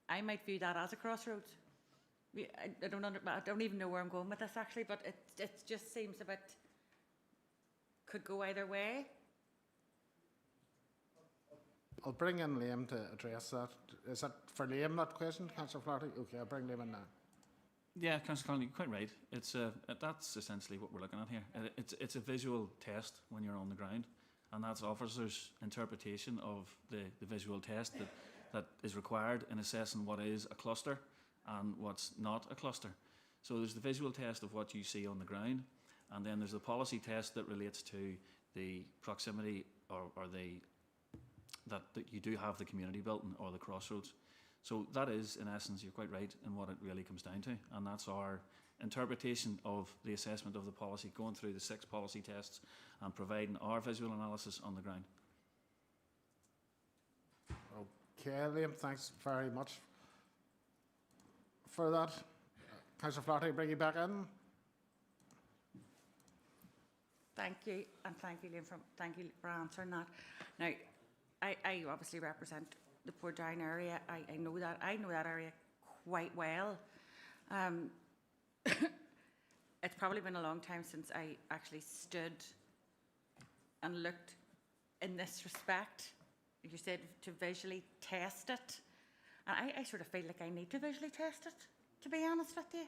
I might view that as a crossroads. I don't even know where I'm going with this actually, but it just seems a bit, could go either way.
I'll bring in Liam to address that. Is that for Liam, that question, Councillor Flaherty? Okay, I'll bring Liam in now.
Yeah, Councillor Connolly, you're quite right. That's essentially what we're looking at here. It's a visual test when you're on the ground, and that's officers' interpretation of the visual test that is required in assessing what is a cluster and what's not a cluster. So there's the visual test of what you see on the ground, and then there's the policy test that relates to the proximity or that you do have the community building or the crossroads. So that is, in essence, you're quite right in what it really comes down to, and that's our interpretation of the assessment of the policy, going through the 6 policy tests and providing our visual analysis on the ground.
Okay, Liam, thanks very much for that. Councillor Flaherty, bring you back in.
Thank you, and thank you, Liam, thank you for answering that. Now, I obviously represent the Portdown area. I know that area quite well. It's probably been a long time since I actually stood and looked in this respect. You said to visually test it, and I sort of feel like I need to visually test it, to be honest with you.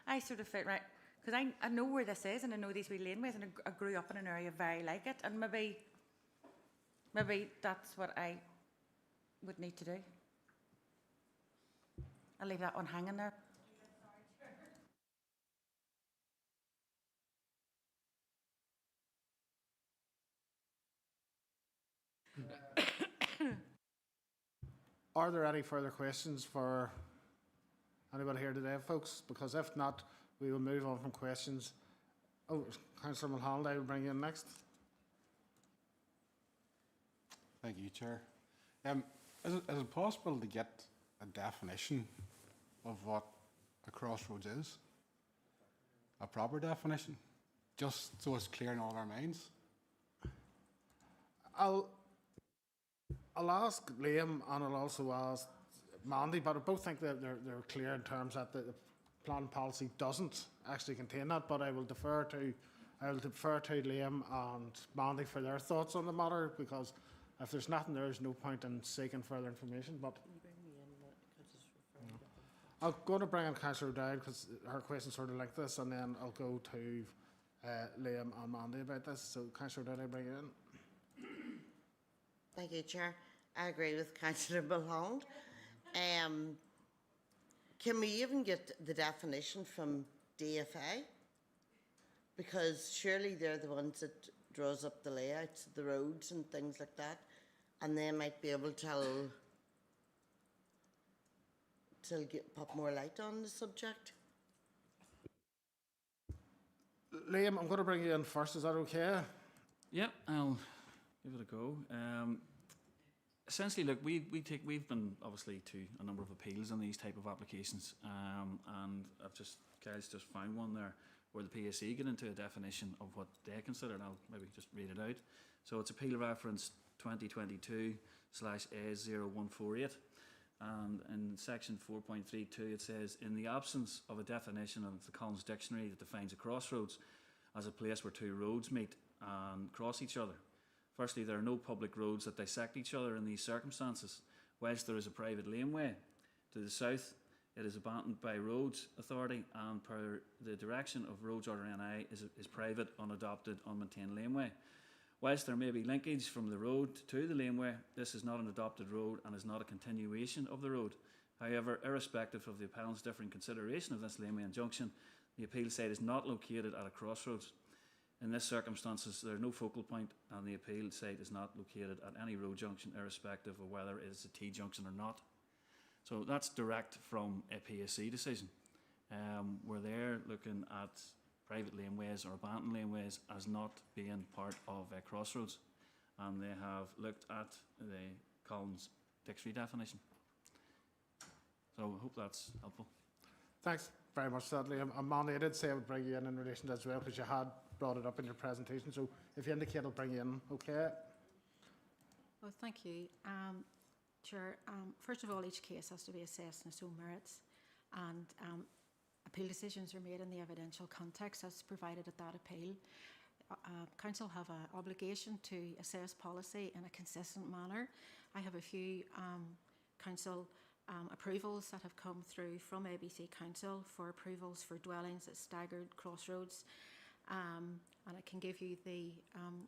I sort of feel, right, because I know where this is and I know these wee laneways, and I grew up in an area very like it, and maybe that's what I would need to do. I'll leave that one hanging there.
Are there any further questions for anybody here today, folks? Because if not, we will move on from questions. Oh, Councillor Mulholland, I will bring you in next.
Thank you, Chair. Is it possible to get a definition of what a crossroads is? A proper definition? Just so it's clear in all our minds?
I'll ask Liam and I'll also ask Mandy, but I both think that they're clear in terms that the plan policy doesn't actually contain that, but I will defer to I'll defer to Liam and Mandy for their thoughts on the matter, because if there's nothing there, there's no point in seeking further information. But I'm going to bring in Councillor O'Dowd because her question sort of like this, and then I'll go to Liam and Mandy about this. So, Councillor O'Dowd, I bring you in.
Thank you, Chair. I agree with Councillor Malone. Can we even get the definition from DFA? Because surely they're the ones that draws up the layouts of the roads and things like that, and they might be able to put more light on the subject.
Liam, I'm going to bring you in first. Is that okay?
Yep, I'll give it a go. Essentially, look, we've been obviously to a number of appeals on these type of applications, and Kyle's just found one there where the PSC get into a definition of what they consider, and I'll maybe just read it out. So it's appeal reference 2022/A0148, and in section 4.32 it says, in the absence of a definition of the Collins Dictionary that defines a crossroads as a place where two roads meet and cross each other. Firstly, there are no public roads that dissect each other in these circumstances, whilst there is a private laneway. To the south, it is abandoned by Roads Authority, and per the direction of Roads Order NI is private, unadopted, unmaintained laneway. Whilst there may be linkage from the road to the laneway, this is not an adopted road and is not a continuation of the road. However, irrespective of the appellant's differing consideration of this laneway and junction, the appeal site is not located at a crossroads. In this circumstances, there is no focal point, and the appeal site is not located at any road junction, irrespective of whether it is a T-junction or not. So that's direct from a PSC decision. Where they're looking at private laneways or abandoned laneways as not being part of a crossroads, and they have looked at the Collins Dictionary definition. So I hope that's helpful.
Thanks very much, sadly. And Mandy, I did say I would bring you in relation to that as well, because you had brought it up in your presentation. So if you indicate, I'll bring you in, okay?
Well, thank you. Chair, first of all, each case has to be assessed on its own merits, and appeal decisions are made in the evidential context as provided at that appeal. Council have an obligation to assess policy in a consistent manner. I have a few council approvals that have come through from ABC Council for approvals for dwellings at staggered crossroads, and I can give you the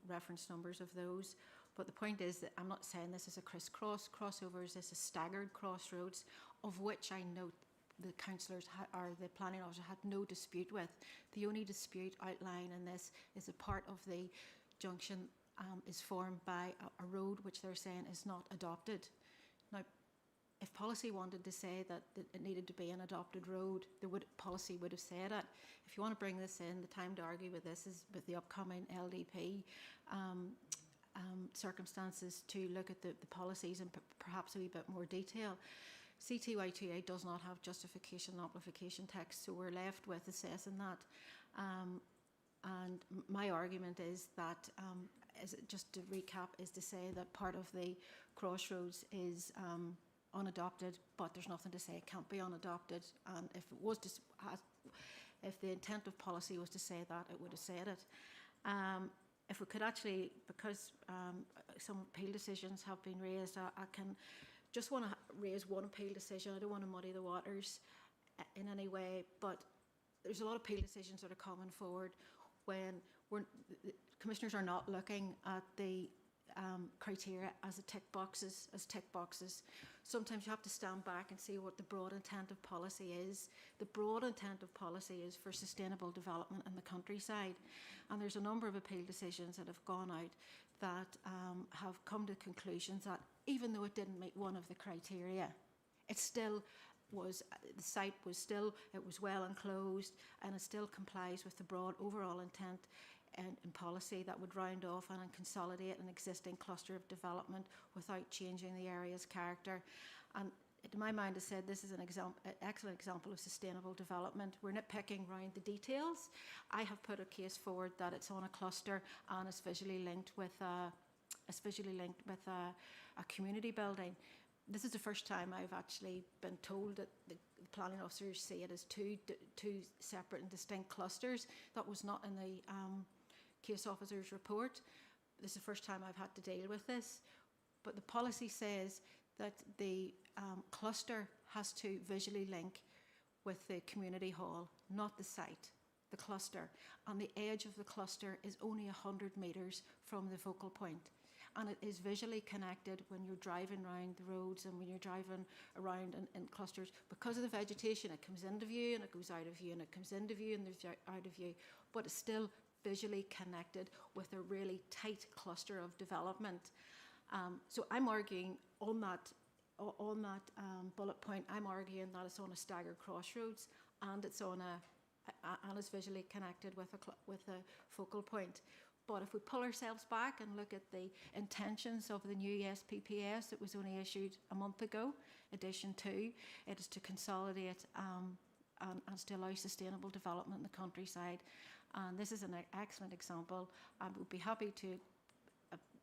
reference numbers of those. But the point is that I'm not saying this is a crisscross crossovers, this is staggered crossroads, of which I note the councillors or the planning officer had no dispute with. The only dispute outlined in this is a part of the junction is formed by a road which they're saying is not adopted. Now, if policy wanted to say that it needed to be an adopted road, policy would have said it. If you want to bring this in, the time to argue with this is with the upcoming LDP circumstances, to look at the policies in perhaps a wee bit more detail. CTY2A does not have justification and amplification text, so we're left with assessing that. And my argument is that, just to recap, is to say that part of the crossroads is unadopted, but there's nothing to say it can't be unadopted. And if it was if the intent of policy was to say that, it would have said it. If we could actually, because some appeal decisions have been raised, I can just want to raise one appeal decision. I don't want to muddy the waters in any way, but there's a lot of appeal decisions that are coming forward when the commissioners are not looking at the criteria as tick boxes. Sometimes you have to stand back and see what the broad intent of policy is. The broad intent of policy is for sustainable development in the countryside, and there's a number of appeal decisions that have gone out that have come to conclusions that even though it didn't meet one of the criteria, it still was, the site was still, it was well enclosed, and it still complies with the broad overall intent in policy that would round off and consolidate an existing cluster of development without changing the area's character. And to my mind, I said this is an excellent example of sustainable development. We're nitpicking around the details. I have put a case forward that it's on a cluster and is visually linked with a community building. This is the first time I've actually been told that the planning officers see it as two separate and distinct clusters. That was not in the case officer's report. This is the first time I've had to deal with this, but the policy says that the cluster has to visually link with the community hall, not the site, the cluster. And the edge of the cluster is only 100 metres from the focal point. And it is visually connected when you're driving around the roads and when you're driving around in clusters. Because of the vegetation, it comes into view and it goes out of view and it comes into view and there's out of view. But it's still visually connected with a really tight cluster of development. So I'm arguing on that bullet point, I'm arguing that it's on a staggered crossroads and it's on and it's visually connected with a focal point. But if we pull ourselves back and look at the intentions of the new SPPS that was only issued a month ago, edition 2, it is to consolidate and to allow sustainable development in the countryside. And this is an excellent example. I would be happy to,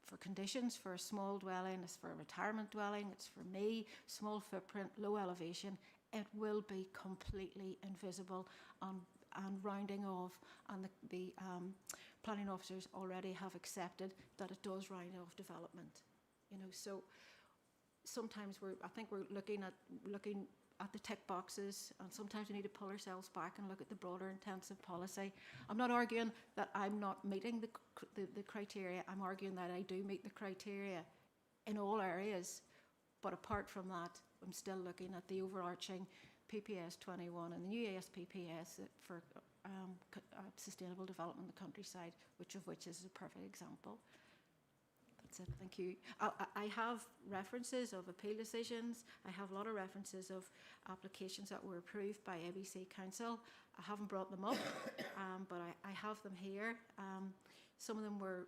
for conditions for a small dwelling, it's for a retirement dwelling, it's for me, small footprint, low elevation, it will be completely invisible and rounding off, and the planning officers already have accepted that it does round off development. You know, so sometimes I think we're looking at the tick boxes, and sometimes we need to pull ourselves back and look at the broader intensive policy. I'm not arguing that I'm not meeting the criteria. I'm arguing that I do meet the criteria in all areas, but apart from that, I'm still looking at the overarching PPS 21 and the new ASPPS for sustainable development in the countryside, which is a perfect example. That's it, thank you. I have references of appeal decisions. I have a lot of references of applications that were approved by ABC Council. I haven't brought them up, but I have them here. Some of them were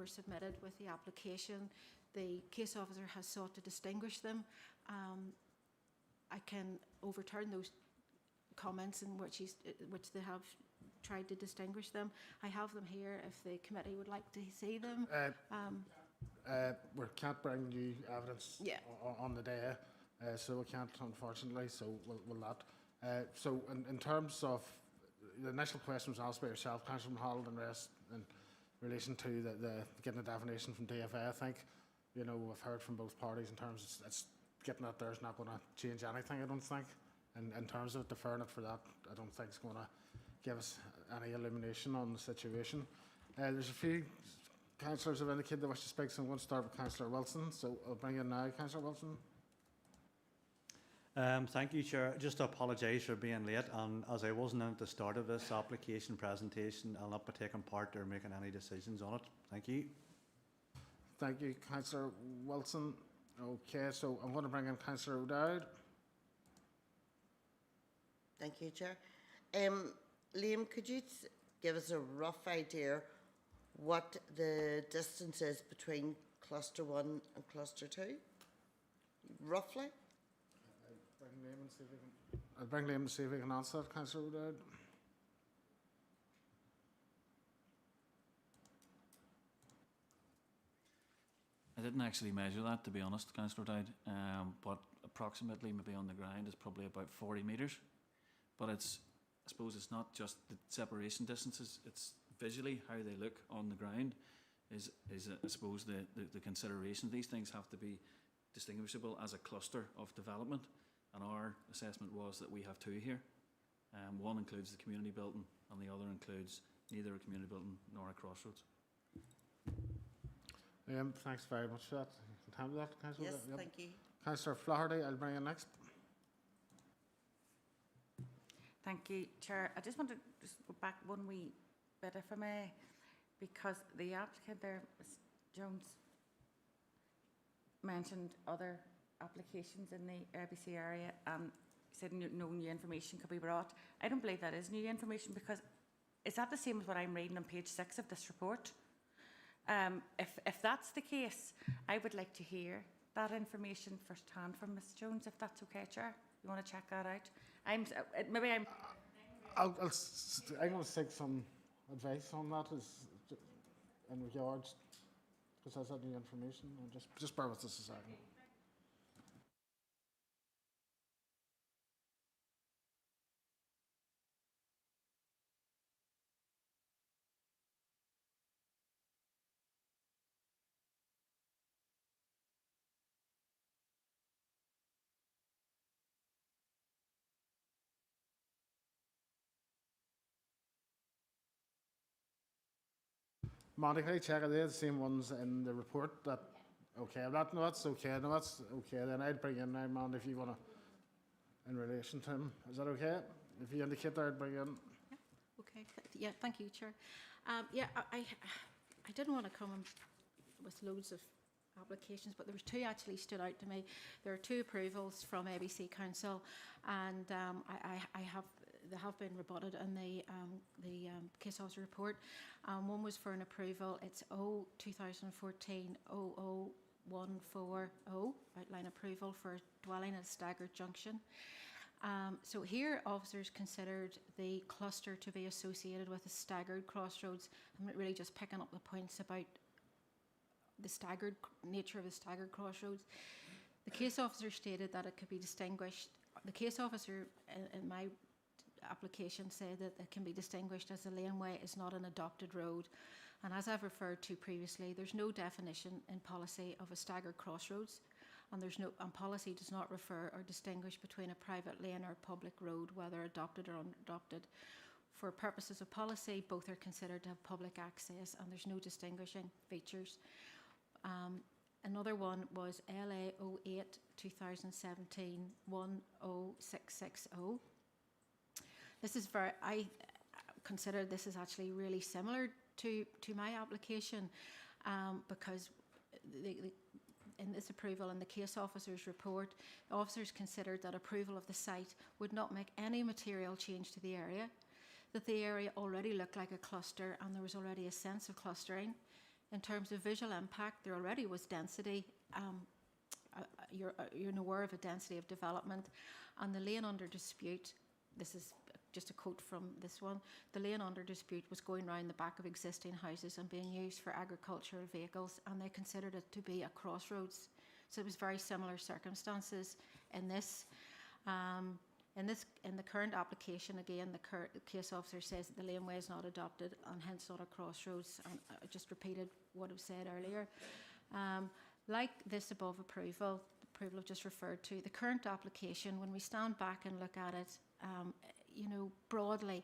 submitted with the application. The case officer has sought to distinguish them. I can overturn those comments in which they have tried to distinguish them. I have them here if the committee would like to see them.
We can't bring new evidence on the day, so we can't, unfortunately, so we'll not. So in terms of the initial question was asked by yourself, Councillor Holland, and rest in relation to the getting a definition from DFA, I think, you know, we've heard from both parties in terms of it's getting that there is not going to change anything, I don't think. And in terms of deferring it for that, I don't think it's going to give us any illumination on the situation. There's a few councillors have indicated they wish to speak, so I'm going to start with Councillor Wilson. So I'll bring in now, Councillor Wilson.
Thank you, Chair. Just to apologise for being late, and as I wasn't at the start of this application presentation, I'll not be taking part or making any decisions on it. Thank you.
Thank you, Councillor Wilson. Okay, so I'm going to bring in Councillor O'Dowd.
Thank you, Chair. Liam, could you give us a rough idea what the distance is between Cluster 1 and Cluster 2? Roughly?
I'll bring Liam and see if we can answer that, Councillor O'Dowd.
I didn't actually measure that, to be honest, Councillor Dowd, but approximately maybe on the ground is probably about 40 metres. But I suppose it's not just the separation distances, it's visually how they look on the ground is I suppose the consideration. These things have to be distinguishable as a cluster of development, and our assessment was that we have two here. One includes the community building and the other includes neither a community building nor a crossroads.
Thanks very much for that. You can handle that, Councillor?
Yes, thank you.
Councillor Flaherty, I'll bring you next.
Thank you, Chair. I just want to go back one wee bit, if I may, because the applicant there, Ms. Jones, mentioned other applications in the RBC area and said no new information could be brought. I don't believe that is new information, because is that the same as what I'm reading on page 6 of this report? If that's the case, I would like to hear that information firsthand from Ms. Jones, if that's okay, Chair. You want to check that out? I'm going
to seek some advice on that in regards, because that's that new information. Just bear with us a second. Monica, I check, are they the same ones in the report that, okay, no, that's okay, then I'd bring in now, man, if you want to, in relation to him, is that okay? If you indicate there, I'd bring in.
Okay, yeah, thank you, Chair. Yeah, I didn't want to come with loads of applications, but there was two actually stood out to me. There are two approvals from ABC Council, and they have been rebutted in the case officer report. One was for an approval. It's 2014-00140, outline approval for dwelling at staggered junction. So here, officers considered the cluster to be associated with a staggered crossroads. I'm really just picking up the points about the staggered nature of the staggered crossroads. The case officer stated that it could be distinguished. The case officer in my application said that it can be distinguished as a laneway is not an adopted road. And as I've referred to previously, there's no definition in policy of a staggered crossroads. And policy does not refer or distinguish between a private lane or a public road, whether adopted or unadopted. For purposes of policy, both are considered to have public access, and there's no distinguishing features. Another one was LA 08 2017 10660. This is I consider this is actually really similar to my application, because in this approval in the case officer's report, officers considered that approval of the site would not make any material change to the area, that the area already looked like a cluster and there was already a sense of clustering. In terms of visual impact, there already was density. You're aware of a density of development, and the lane under dispute, this is just a quote from this one, the lane under dispute was going round the back of existing houses and being used for agricultural vehicles, and they considered it to be a crossroads. So it was very similar circumstances in this. In the current application, again, the case officer says that the laneway is not adopted and hence not a crossroads. And I just repeated what I've said earlier. Like this above approval I've just referred to, the current application, when we stand back and look at it, broadly,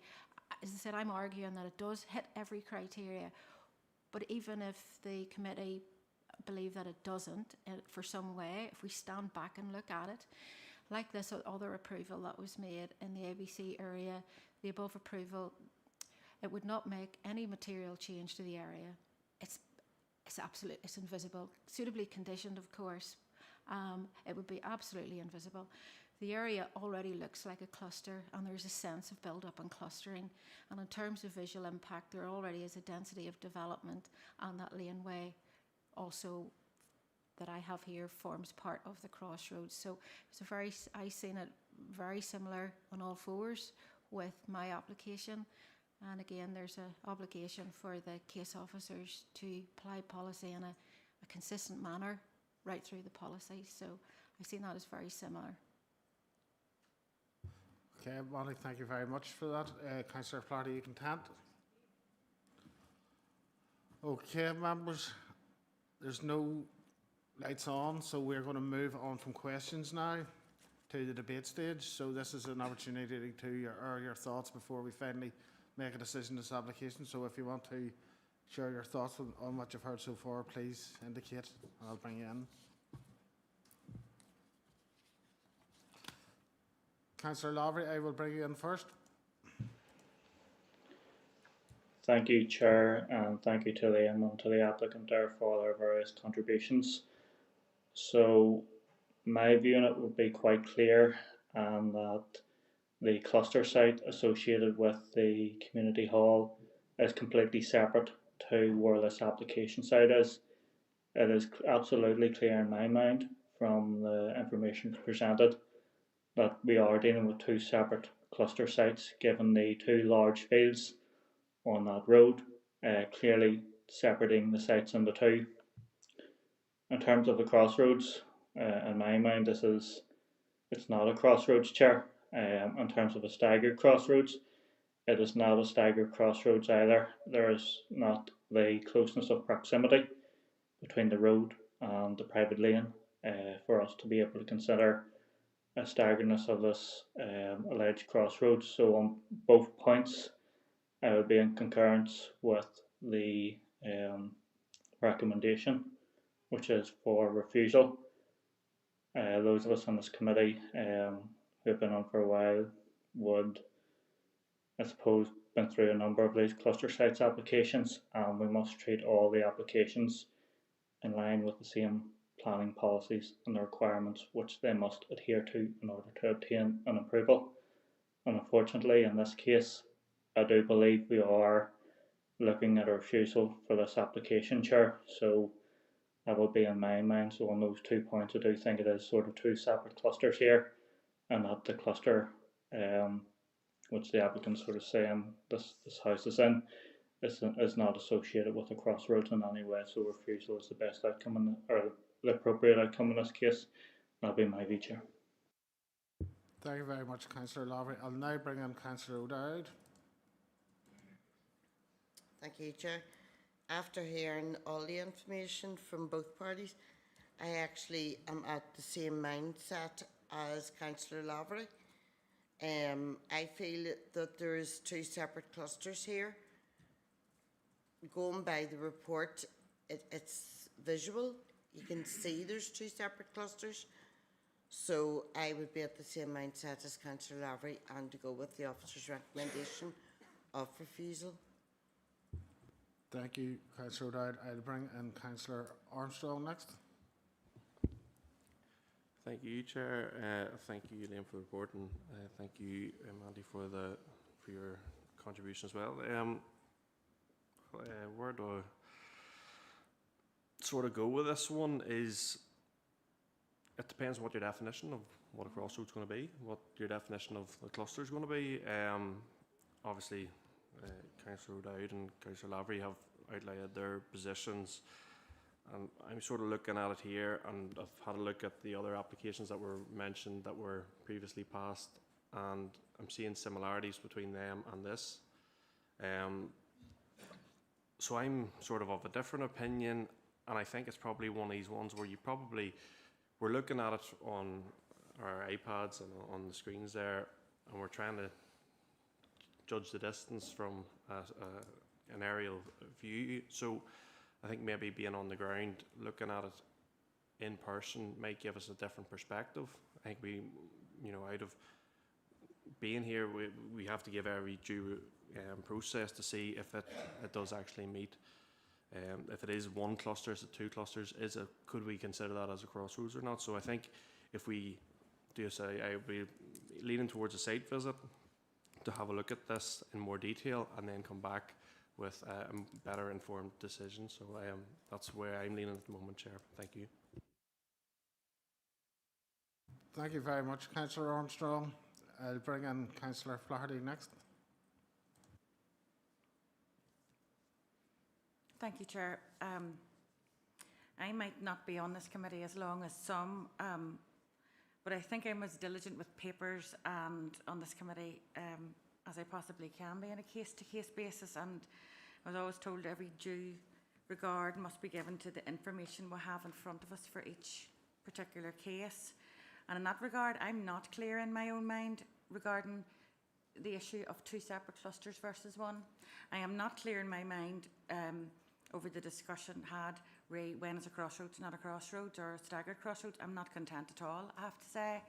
as I said, I'm arguing that it does hit every criteria. But even if the committee believe that it doesn't, for some way, if we stand back and look at it, like this other approval that was made in the ABC area, the above approval, it would not make any material change to the area. It's invisible, suitably conditioned, of course. It would be absolutely invisible. The area already looks like a cluster, and there's a sense of build-up and clustering. And in terms of visual impact, there already is a density of development, and that laneway also that I have here forms part of the crossroads. So I've seen it very similar on all fours with my application. And again, there's an obligation for the case officers to apply policy in a consistent manner right through the policy. So I've seen that as very similar.
Okay, Molly, thank you very much for that. Councillor Flaherty, are you content? Okay, members, there's no lights on, so we're going to move on from questions now to the debate stage. So this is an opportunity to air your thoughts before we finally make a decision on this application. So if you want to share your thoughts on what you've heard so far, please indicate and I'll bring you in. Councillor Lavery, I will bring you in first.
Thank you, Chair, and thank you to Liam and to the applicant there for their various contributions. So my view on it would be quite clear, and that the cluster site associated with the community hall is completely separate to where this application site is. It is absolutely clear in my mind from the information presented that we are dealing with two separate cluster sites, given the two large fields on that road, clearly separating the sites into two. In terms of the crossroads, in my mind, it's not a crossroads, Chair. In terms of a staggered crossroads, it is not a staggered crossroads either. There is not the closeness of proximity between the road and the private lane for us to be able to consider a staggerness of this alleged crossroads. So on both points, I would be in concurrence with the recommendation, which is for refusal. Those of us on this committee who have been on for a while would, I suppose, been through a number of these cluster sites applications, and we must treat all the applications in line with the same planning policies and the requirements which they must adhere to in order to obtain an approval. And unfortunately, in this case, I do believe we are looking at a refusal for this application, Chair. So that will be in my mind. So on those 2 points, I do think it is sort of two separate clusters here, and that the cluster which the applicant sort of saying this house is in is not associated with the crossroads in any way. So refusal is the best outcome or the appropriate outcome in this case. That'll be my view, Chair.
Thank you very much, Councillor Lavery. I'll now bring in Councillor O'Dowd.
Thank you, Chair. After hearing all the information from both parties, I actually am at the same mindset as Councillor Lavery. I feel that there's two separate clusters here. Going by the report, it's visual. You can see there's two separate clusters. So I would be at the same mindset as Councillor Lavery and to go with the officer's recommendation of refusal.
Thank you, Councillor O'Dowd. I'll bring in Councillor Armstrong next.
Thank you, Chair. Thank you, Liam, for the report, and thank you, Andy, for your contribution as well. Where do I sort of go with this one is, it depends what your definition of what a crossroads is going to be, what your definition of the cluster is going to be. Obviously, Councillor O'Dowd and Councillor Lavery have outlined their positions, and I'm sort of looking at it here, and I've had a look at the other applications that were mentioned that were previously passed, and I'm seeing similarities between them and this. So I'm sort of a different opinion, and I think it's probably one of these ones where we're looking at it on our iPads and on the screens there, and we're trying to judge the distance from an aerial view. So I think maybe being on the ground, looking at it in person might give us a different perspective. I think we, out of being here, we have to give every due process to see if it does actually meet. If it is one cluster, is it two clusters? Could we consider that as a crossroads or not? So I think if we do I would be leaning towards a site visit to have a look at this in more detail and then come back with a better informed decision. So that's where I'm leaning at the moment, Chair. Thank you.
Thank you very much, Councillor Armstrong. I'll bring in Councillor Flaherty next.
Thank you, Chair. I might not be on this committee as long as some, but I think I'm as diligent with papers and on this committee as I possibly can be on a case-to-case basis, and I was always told every due regard must be given to the information we have in front of us for each particular case. And in that regard, I'm not clear in my own mind regarding the issue of two separate clusters versus one. I am not clear in my mind over the discussion had when is a crossroads not a crossroads or a staggered crossroads. I'm not content at all, I have to say.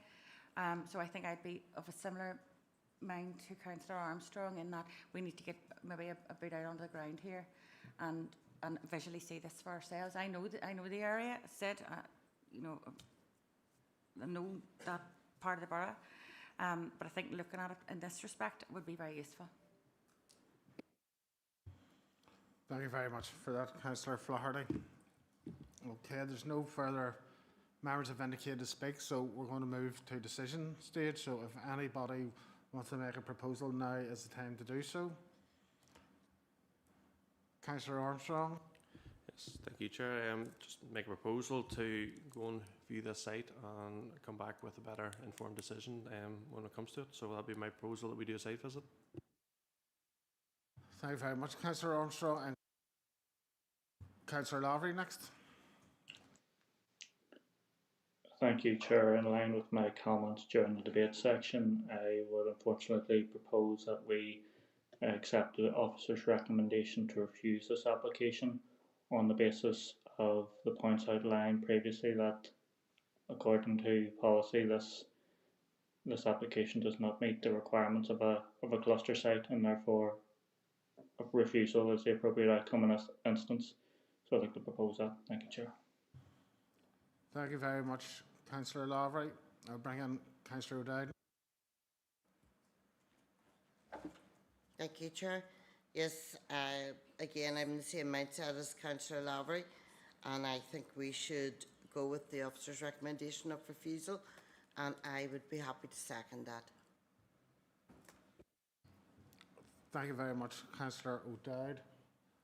So I think I'd be of a similar mind to Councillor Armstrong in that we need to get maybe a bit out on the ground here and visually see this for ourselves. I know the area. Said I know that part of the borough, but I think looking at it in this respect would be very useful.
Thank you very much for that, Councillor Flaherty. Okay, there's no further members have indicated to speak, so we're going to move to decision stage. So if anybody wants to make a proposal, now is the time to do so. Councillor Armstrong.
Yes, thank you, Chair. Just make a proposal to go and view this site and come back with a better informed decision when it comes to it. So that'll be my proposal, that we do a site visit.
Thank you very much, Councillor Armstrong. And Councillor Lavery next.
Thank you, Chair. In line with my comments during the debate section, I would unfortunately propose that we accept the officer's recommendation to refuse this application on the basis of the points outlined previously that, according to policy, this application does not meet the requirements of a cluster site, and therefore a refusal is the appropriate outcome in this instance. So I'd like to propose that. Thank you, Chair.
Thank you very much, Councillor Lavery. I'll bring in Councillor O'Dowd.
Thank you, Chair. Yes, again, I'm in the same mindset as Councillor Lavery, and I think we should go with the officer's recommendation of refusal, and I would be happy to second that.
Thank you very much, Councillor O'Dowd.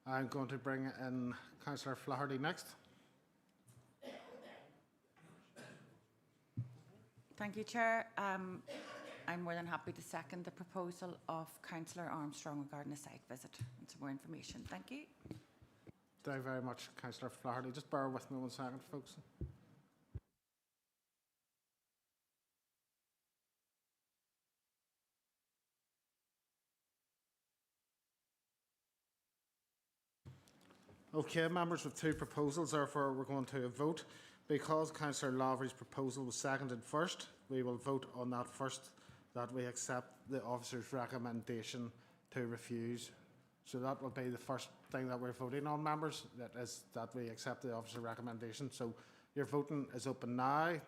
I'm going to bring in Councillor Flaherty next.
Thank you, Chair. I'm more than happy to second the proposal of Councillor Armstrong regarding a site visit and some more information. Thank you.
Thank you very much, Councillor Flaherty. Just bear with me 1 second, folks. Okay, members, with two proposals, therefore we're going to vote. Because Councillor Lavery's proposal was seconded first, we will vote on that first, that we accept the officer's recommendation to refuse. So that will be the first thing that we're voting on, members, that is that we accept the officer's recommendation. So your voting is open now.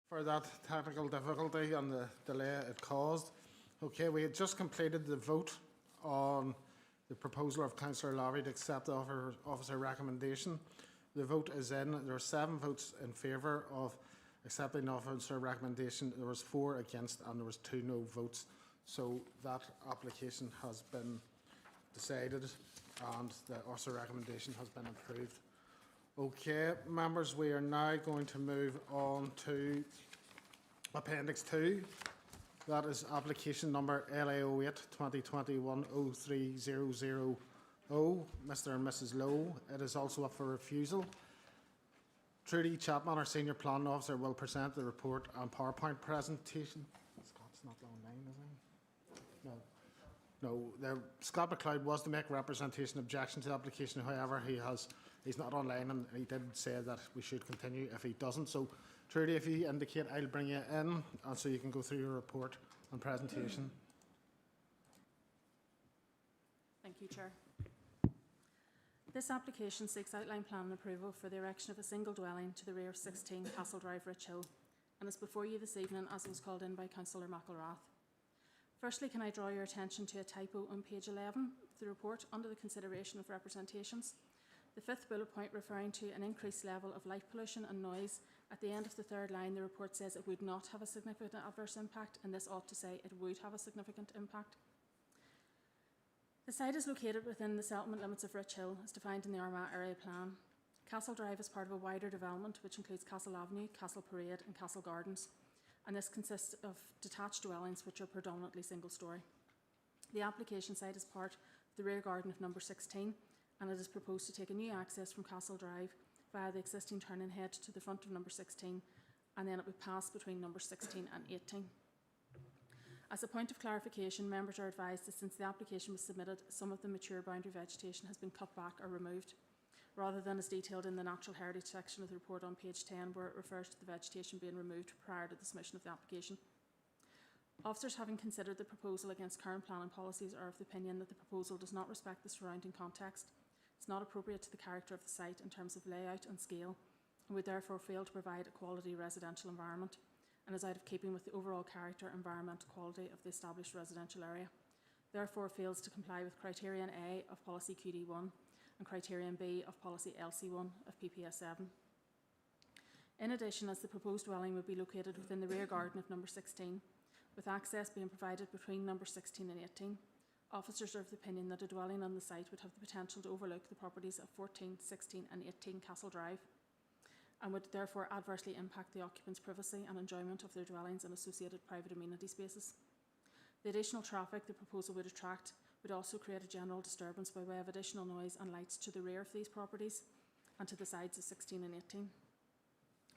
for that technical difficulty and the delay it caused. Okay, we had just completed the vote on the proposal of Councillor Lowry to accept the officer recommendation. The vote is in. There are 7 votes in favour of accepting the officer recommendation. There was 4 against and there was 2 no votes. So that application has been decided and the officer recommendation has been approved. Okay, members, we are now going to move on to Appendix 2. That is application number LA08 2021-03000. Mr. and Mrs. Lowe. It is also up for refusal. Trudy Chapman, our Senior Planning Officer, will present the report and PowerPoint presentation. Scott's not online, is he? No. Scott McLeod was to make representation objection to the application. However, he's not online and he did say that we should continue if he doesn't. So, Trudy, if you indicate, I'll bring you in and so you can go through your report and presentation.
Thank you, Chair. This application seeks outline plan approval for the erection of a single dwelling to the rear of 16 Castle Drive, Rich Hill, and is before you this evening as was called in by Councillor McElrath. Firstly, can I draw your attention to a typo on page 11 of the report under the consideration of representations. The 5th bullet point referring to an increased level of light pollution and noise. At the end of the 3rd line, the report says it would not have a significant adverse impact, and this ought to say it would have a significant impact. The site is located within the settlement limits of Rich Hill, as defined in the Armagh Area Plan. Castle Drive is part of a wider development which includes Castle Avenue, Castle Parade and Castle Gardens, and this consists of detached dwellings which are predominantly single storey. The application site is part of the rear garden of number 16, and it is proposed to take a new access from Castle Drive via the existing turning head to the front of number 16, and then it would pass between number 16 and 18. As a point of clarification, members are advised that since the application was submitted, some of the mature boundary vegetation has been cut back or removed, rather than as detailed in the natural heritage section of the report on page 10, where it refers to the vegetation being removed prior to the submission of the application. Officers, having considered the proposal against current planning policies, are of the opinion that the proposal does not respect the surrounding context, it's not appropriate to the character of the site in terms of layout and scale, and would therefore fail to provide a quality residential environment, and is out of keeping with the overall character and environmental quality of the established residential area. Therefore fails to comply with criterion A of policy QD1 and criterion B of policy LC1 of PPS 7. In addition, as the proposed dwelling would be located within the rear garden of number 16, with access being provided between number 16 and 18, officers are of the opinion that a dwelling on the site would have the potential to overlook the properties of 14, 16 and 18 Castle Drive, and would therefore adversely impact the occupants' privacy and enjoyment of their dwellings and associated private amenity spaces. The additional traffic the proposal would attract would also create a general disturbance by way of additional noise and lights to the rear of these properties and to the sides of 16 and 18.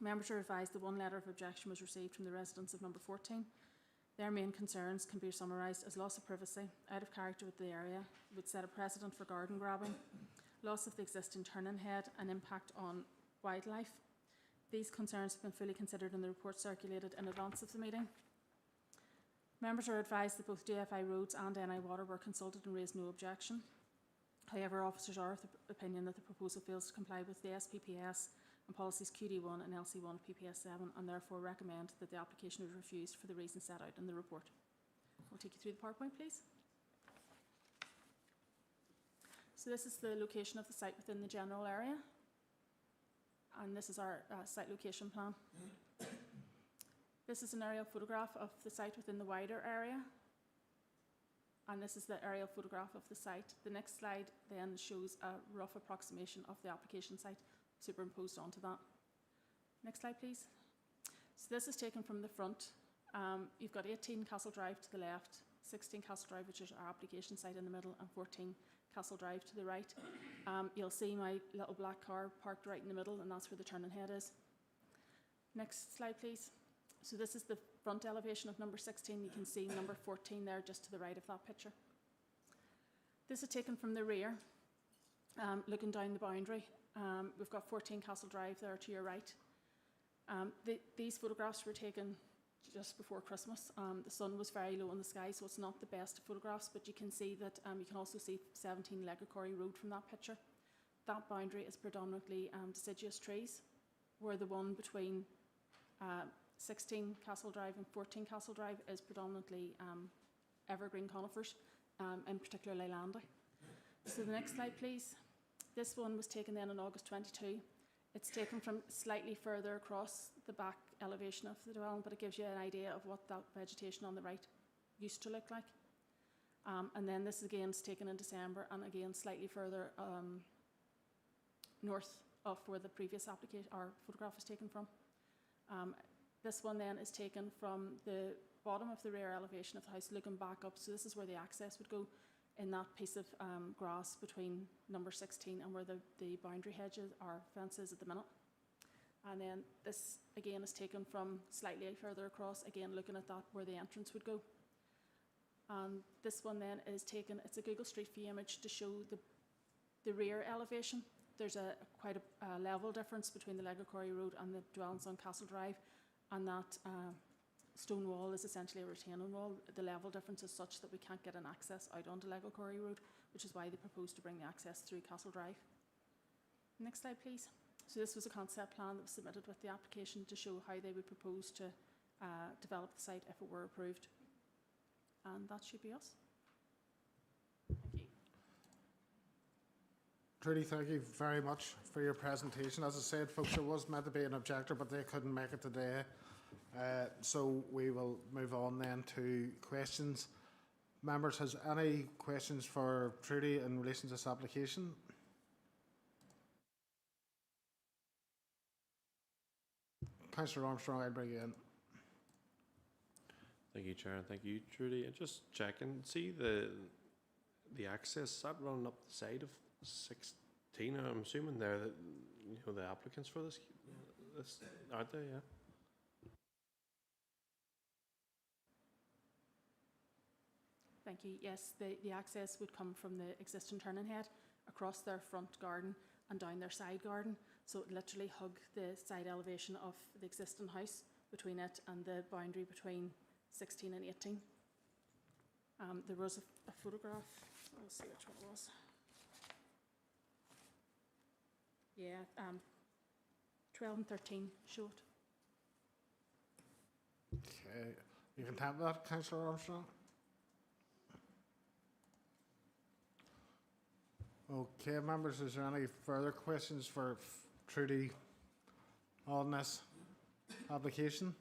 Members are advised that 1 letter of objection was received from the residents of number 14. Their main concerns can be summarised as loss of privacy, out of character with the area, would set a precedent for garden grabbing, loss of the existing turning head and impact on wildlife. These concerns have been fully considered in the report circulated in advance of the meeting. Members are advised that both DFI Roads and NI Water were consulted and raised no objection. However, officers are of the opinion that the proposal fails to comply with the SPPS and policies QD1 and LC1 of PPS 7 and therefore recommend that the application is refused for the reasons set out in the report. I'll take you through the PowerPoint, please. So this is the location of the site within the general area. And this is our site location plan. This is an aerial photograph of the site within the wider area. And this is the aerial photograph of the site. The next slide then shows a rough approximation of the application site superimposed onto that. Next slide, please. So this is taken from the front. You've got 18 Castle Drive to the left, 16 Castle Drive, which is our application site in the middle, and 14 Castle Drive to the right. You'll see my little black car parked right in the middle, and that's where the turning head is. Next slide, please. So this is the front elevation of number 16. You can see number 14 there just to the right of that picture. This is taken from the rear, looking down the boundary. We've got 14 Castle Drive there to your right. These photographs were taken just before Christmas. The sun was very low in the sky, so it's not the best of photographs, but you can see that you can also see 17 Legacory Road from that picture. That boundary is predominantly deciduous trees, where the one between 16 Castle Drive and 14 Castle Drive is predominantly evergreen conifers, in particular Leylandy. So the next slide, please. This one was taken then in August 22. It's taken from slightly further across the back elevation of the dwelling, but it gives you an idea of what that vegetation on the right used to look like. And then this again is taken in December, and again slightly further north of where the previous application or photograph was taken from. This one then is taken from the bottom of the rear elevation of the house looking back up. So this is where the access would go, in that piece of grass between number 16 and where the boundary hedges or fence is at the minute. And then this again is taken from slightly further across, again looking at that where the entrance would go. And this one then is taken, it's a Google Street View image to show the rear elevation. There's quite a level difference between the Legacory Road and the dwellings on Castle Drive, and that stone wall is essentially a retaining wall. The level difference is such that we can't get an access out onto Legacory Road, which is why they proposed to bring the access through Castle Drive. Next slide, please. So this was a concept plan that was submitted with the application to show how they would propose to develop the site if it were approved. And that should be us. Thank you.
Trudy, thank you very much for your presentation. As I said, folks, there was meant to be an objector, but they couldn't make it today. So we will move on then to questions. Members, has any questions for Trudy in relation to this application? Councillor Armstrong, I'll bring you in.
Thank you, Chair, and thank you, Trudy. And just checking, see the access, is that running up the side of 16? I'm assuming they're the applicants for this, aren't they? Yeah.
Thank you. Yes, the access would come from the existing turning head across their front garden and down their side garden. So it literally hug the side elevation of the existing house between it and the boundary between 16 and 18. There was a photograph. I'll see which one it was. Yeah, 12 and 13 short.
Okay. You can tap that, Councillor Armstrong. Okay, members, is there any further questions for Trudy on this application?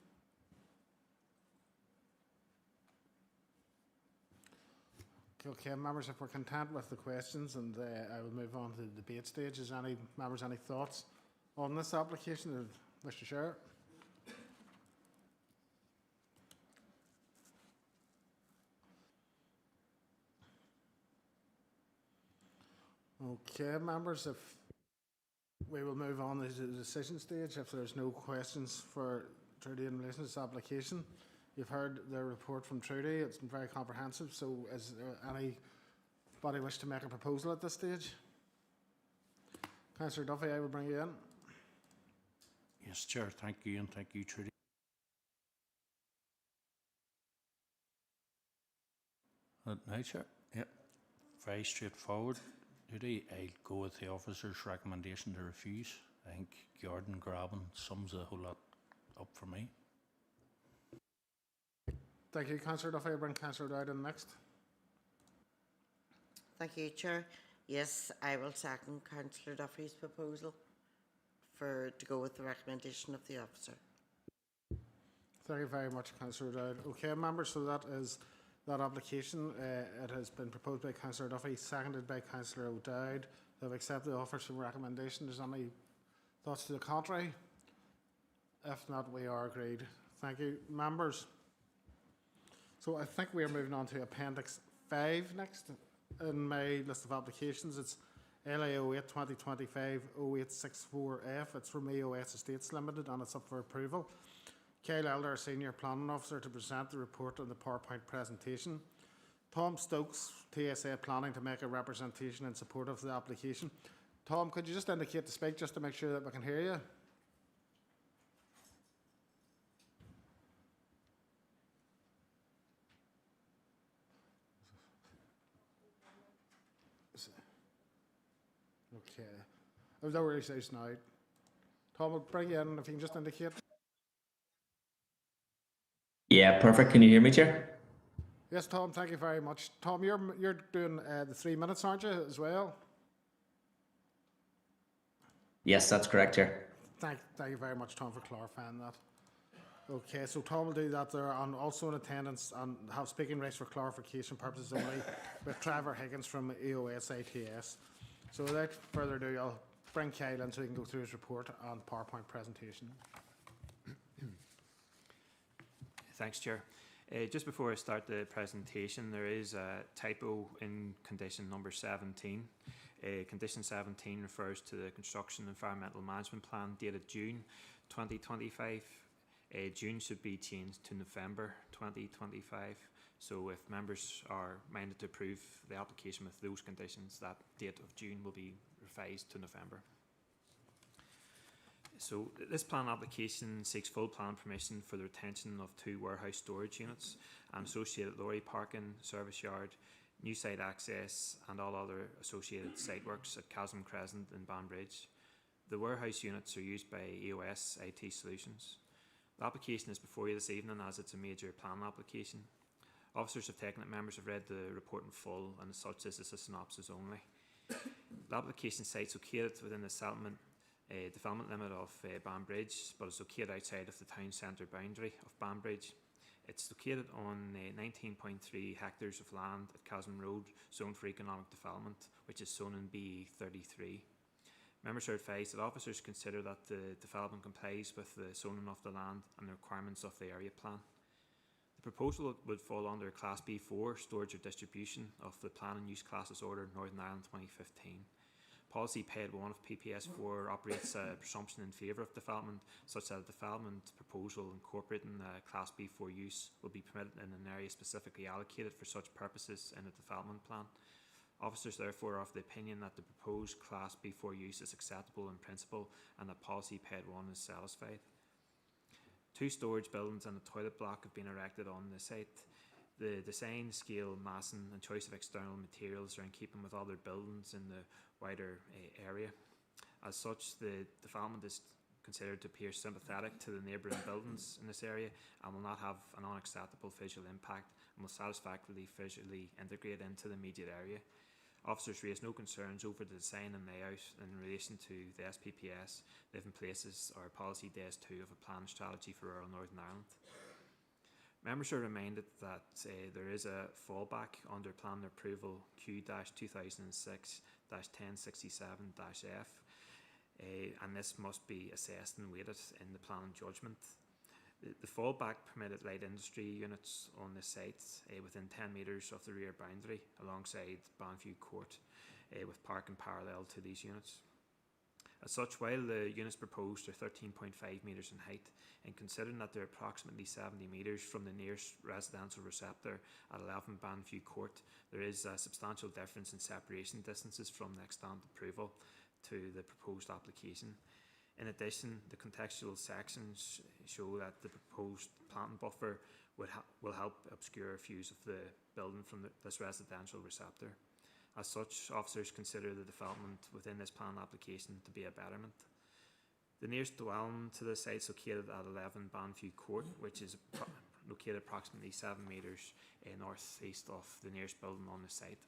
Okay, members, if we're content with the questions, and I will move on to the debate stage. Is any members any thoughts on this application? Mr. Chair. Okay, members, if we will move on to the decision stage if there's no questions for Trudy in relation to this application. You've heard the report from Trudy. It's been very comprehensive. So is there anybody wish to make a proposal at this stage? Councillor Duffy, I will bring you in.
Yes, Chair, thank you, and thank you, Trudy. Now, Chair, yep, very straightforward. Trudy, I'll go with the officer's recommendation to refuse. I think Gordon Graben sums a whole lot up for me.
Thank you, Councillor Duffy. I'll bring Councillor Dowd in next.
Thank you, Chair. Yes, I will second Councillor Duffy's proposal to go with the recommendation of the officer.
Thank you very much, Councillor Dowd. Okay, members, so that is that application. It has been proposed by Councillor Duffy, seconded by Councillor O'Dowd. They have accepted the officer's recommendation. Is there any thoughts to the contrary? If not, we are agreed. Thank you, members. So I think we are moving on to Appendix 5 next in my list of applications. It's LA 08 2025 0864F. It's from EOS Estates Limited and it's up for approval. Kyle Elder, Senior Planning Officer, to present the report on the PowerPoint presentation. Tom Stokes, TSA Planning, to make a representation in support of the application. Tom, could you just indicate to speak just to make sure that we can hear you? Okay. I've no worries now. Tom, will bring you in if you can just indicate.
Yeah, perfect. Can you hear me, Chair?
Yes, Tom, thank you very much. Tom, you're doing the 3 minutes, aren't you, as well?
Yes, that's correct, Chair.
Thank you very much, Tom, for clarifying that. Okay, so Tom will do that there, and also in attendance and have speaking rights for clarification purposes only with Trevor Higgins from EOS ATS. So without further ado, I'll bring Kyle in so he can go through his report and PowerPoint presentation.
Thanks, Chair. Just before I start the presentation, there is a typo in condition number 17. Condition 17 refers to the Construction Environmental Management Plan dated June 2025. June should be changed to November 2025. So if members are minded to approve the application with those conditions, that date of June will be revised to November. So this plan application seeks full plan permission for the retention of 2 warehouse storage units and associated lorry parking, service yard, new site access and all other associated site works at Chasm Crescent and Banbridge. The warehouse units are used by EOS IT Solutions. The application is before you this evening as it's a major plan application. Officers have taken it, members have read the report in full, and as such this is a synopsis only. The application site is located within the development limit of Banbridge, but is located outside of the town centre boundary of Banbridge. It's located on 19.3 hectares of land at Chasm Road, zoned for economic development, which is shown in BE 33. Members are advised that officers consider that the development complies with the zoning of the land and the requirements of the area plan. The proposal would fall under Class B4, Storage or Distribution of the Plan and Use Classes Order, Northern Ireland 2015. Policy PED 1 of PPS4 operates a presumption in favour of development, such that a development proposal incorporating Class B4 use will be permitted in an area specifically allocated for such purposes in a development plan. Officers therefore are of the opinion that the proposed Class B4 use is acceptable in principle and that Policy PED 1 is satisfied. 2 storage buildings and a toilet block have been erected on the site. The design, scale, massing and choice of external materials are in keeping with other buildings in the wider area. As such, the development is considered to appear sympathetic to the neighbouring buildings in this area and will not have an unacceptable visual impact and will satisfactorily visually integrate into the immediate area. Officers raised no concerns over the design and layout in relation to the SPPS, Living Places or Policy Days 2 of a plan strategy for rural Northern Ireland. Members are reminded that there is a fallback under plan approval Q-2006-1067-F and this must be assessed and weighted in the plan judgment. The fallback permitted light industry units on the site within 10 metres of the rear boundary alongside Banview Court with parking parallel to these units. As such, while the units proposed are 13.5 metres in height, and considering that they're approximately 70 metres from the nearest residential receptor at 11 Banview Court, there is a substantial difference in separation distances from the extant approval to the proposed application. In addition, the contextual sections show that the proposed planting buffer will help obscure views of the building from this residential receptor. As such, officers consider the development within this plan application to be a betterment. The nearest dwelling to the site is located at 11 Banview Court, which is located approximately 7 metres north-east of the nearest building on the site.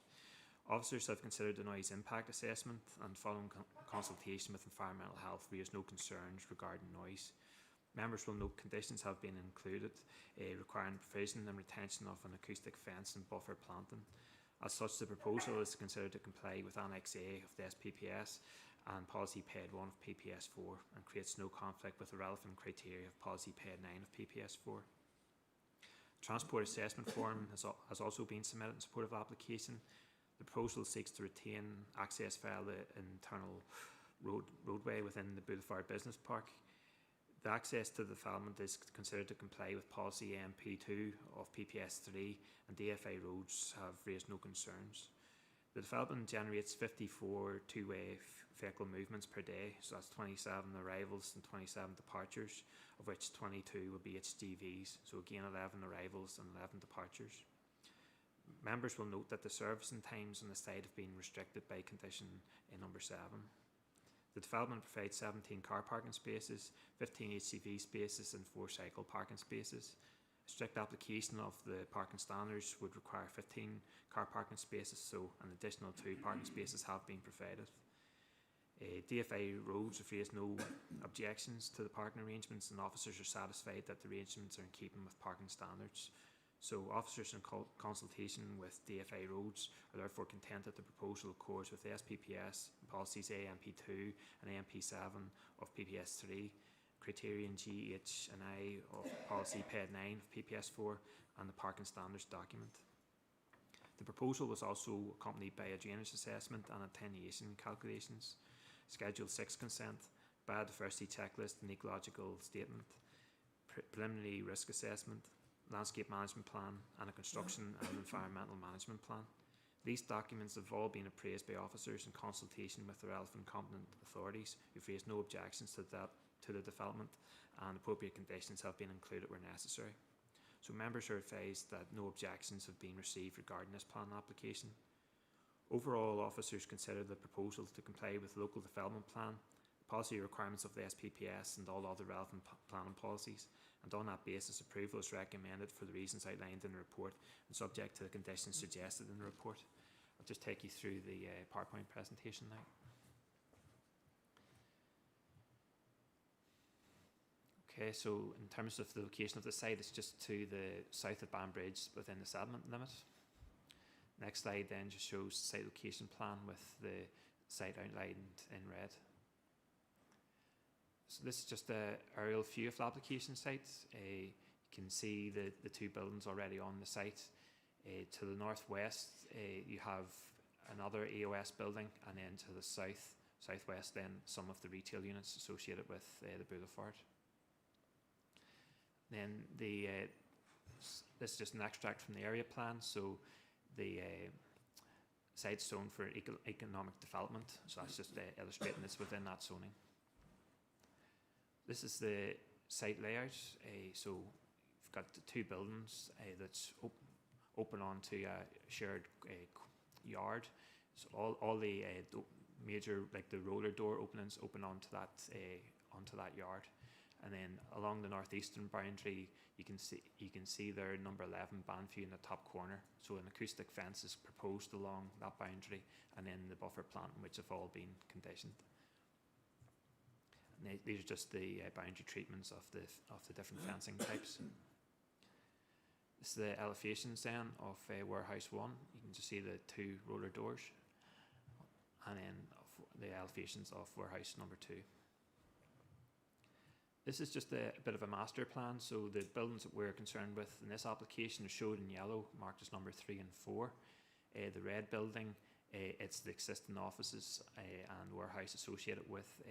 Officers have considered the noise impact assessment and following consultation with environmental health raised no concerns regarding noise. Members will note conditions have been included requiring provision and retention of an acoustic fence and buffer planting. As such, the proposal is considered to comply with Annex A of the SPPS and Policy PED 1 of PPS4 and creates no conflict with the relevant criteria of Policy PED 9 of PPS4. Transport assessment form has also been submitted in support of the application. The proposal seeks to retain access via the internal roadway within the Boulevard Business Park. The access to the development is considered to comply with Policy MP2 of PPS3 and DFA roads have raised no concerns. The development generates 54 two-way vehicle movements per day, so that's 27 arrivals and 27 departures, of which 22 will be HGVs, so again 11 arrivals and 11 departures. Members will note that the servicing times on the site have been restricted by condition in number 7. The development provides 17 car parking spaces, 15 HCV spaces and 4 cycle parking spaces. Strict application of the parking standards would require 15 car parking spaces, so an additional 2 parking spaces have been provided. DFA roads have raised no objections to the parking arrangements, and officers are satisfied that the arrangements are in keeping with parking standards. So officers in consultation with DFA roads are therefore content that the proposal accords with the SPPS policies AMP2 and AMP7 of PPS3, criterion G, H and I of policy PED 9 of PPS4, and the parking standards document. The proposal was also accompanied by a drainage assessment and attenuation calculations, Schedule 6 consent, biodiversity checklist and ecological statement, preliminary risk assessment, landscape management plan, and a construction and environmental management plan. These documents have all been appraised by officers in consultation with the relevant competent authorities who've raised no objections to the development, and appropriate conditions have been included where necessary. So members are advised that no objections have been received regarding this plan application. Overall, officers consider the proposal to comply with local development plan, policy requirements of the SPPS and all other relevant planning policies, and on that basis approval is recommended for the reasons outlined in the report and subject to the conditions suggested in the report. I'll just take you through the PowerPoint presentation now. Okay, so in terms of the location of the site, it's just to the south of Banbridge within the settlement limit. Next slide then just shows the site location plan with the site outlined in red. So this is just an aerial view of the application site. You can see the 2 buildings already on the site. To the northwest, you have another AOS building, and then to the southwest, then some of the retail units associated with the boulevard. Then this is just an extract from the area plan. So the site's zoned for economic development. So that's just illustrating this within that zoning. This is the site layout. So you've got the 2 buildings that's open onto a shared yard. So all the major, like the roller door openings, open onto that yard. And then along the northeastern boundary, you can see there number 11 Banview in the top corner. So an acoustic fence is proposed along that boundary, and then the buffer planting, which have all been conditioned. And these are just the boundary treatments of the different fencing types. This is the elevations then of warehouse 1. You can just see the 2 roller doors, and then the elevations of warehouse number 2. This is just a bit of a master plan. So the buildings that we're concerned with in this application are showed in yellow, marked as number 3 and 4. The red building, it's the existing offices and warehouse associated with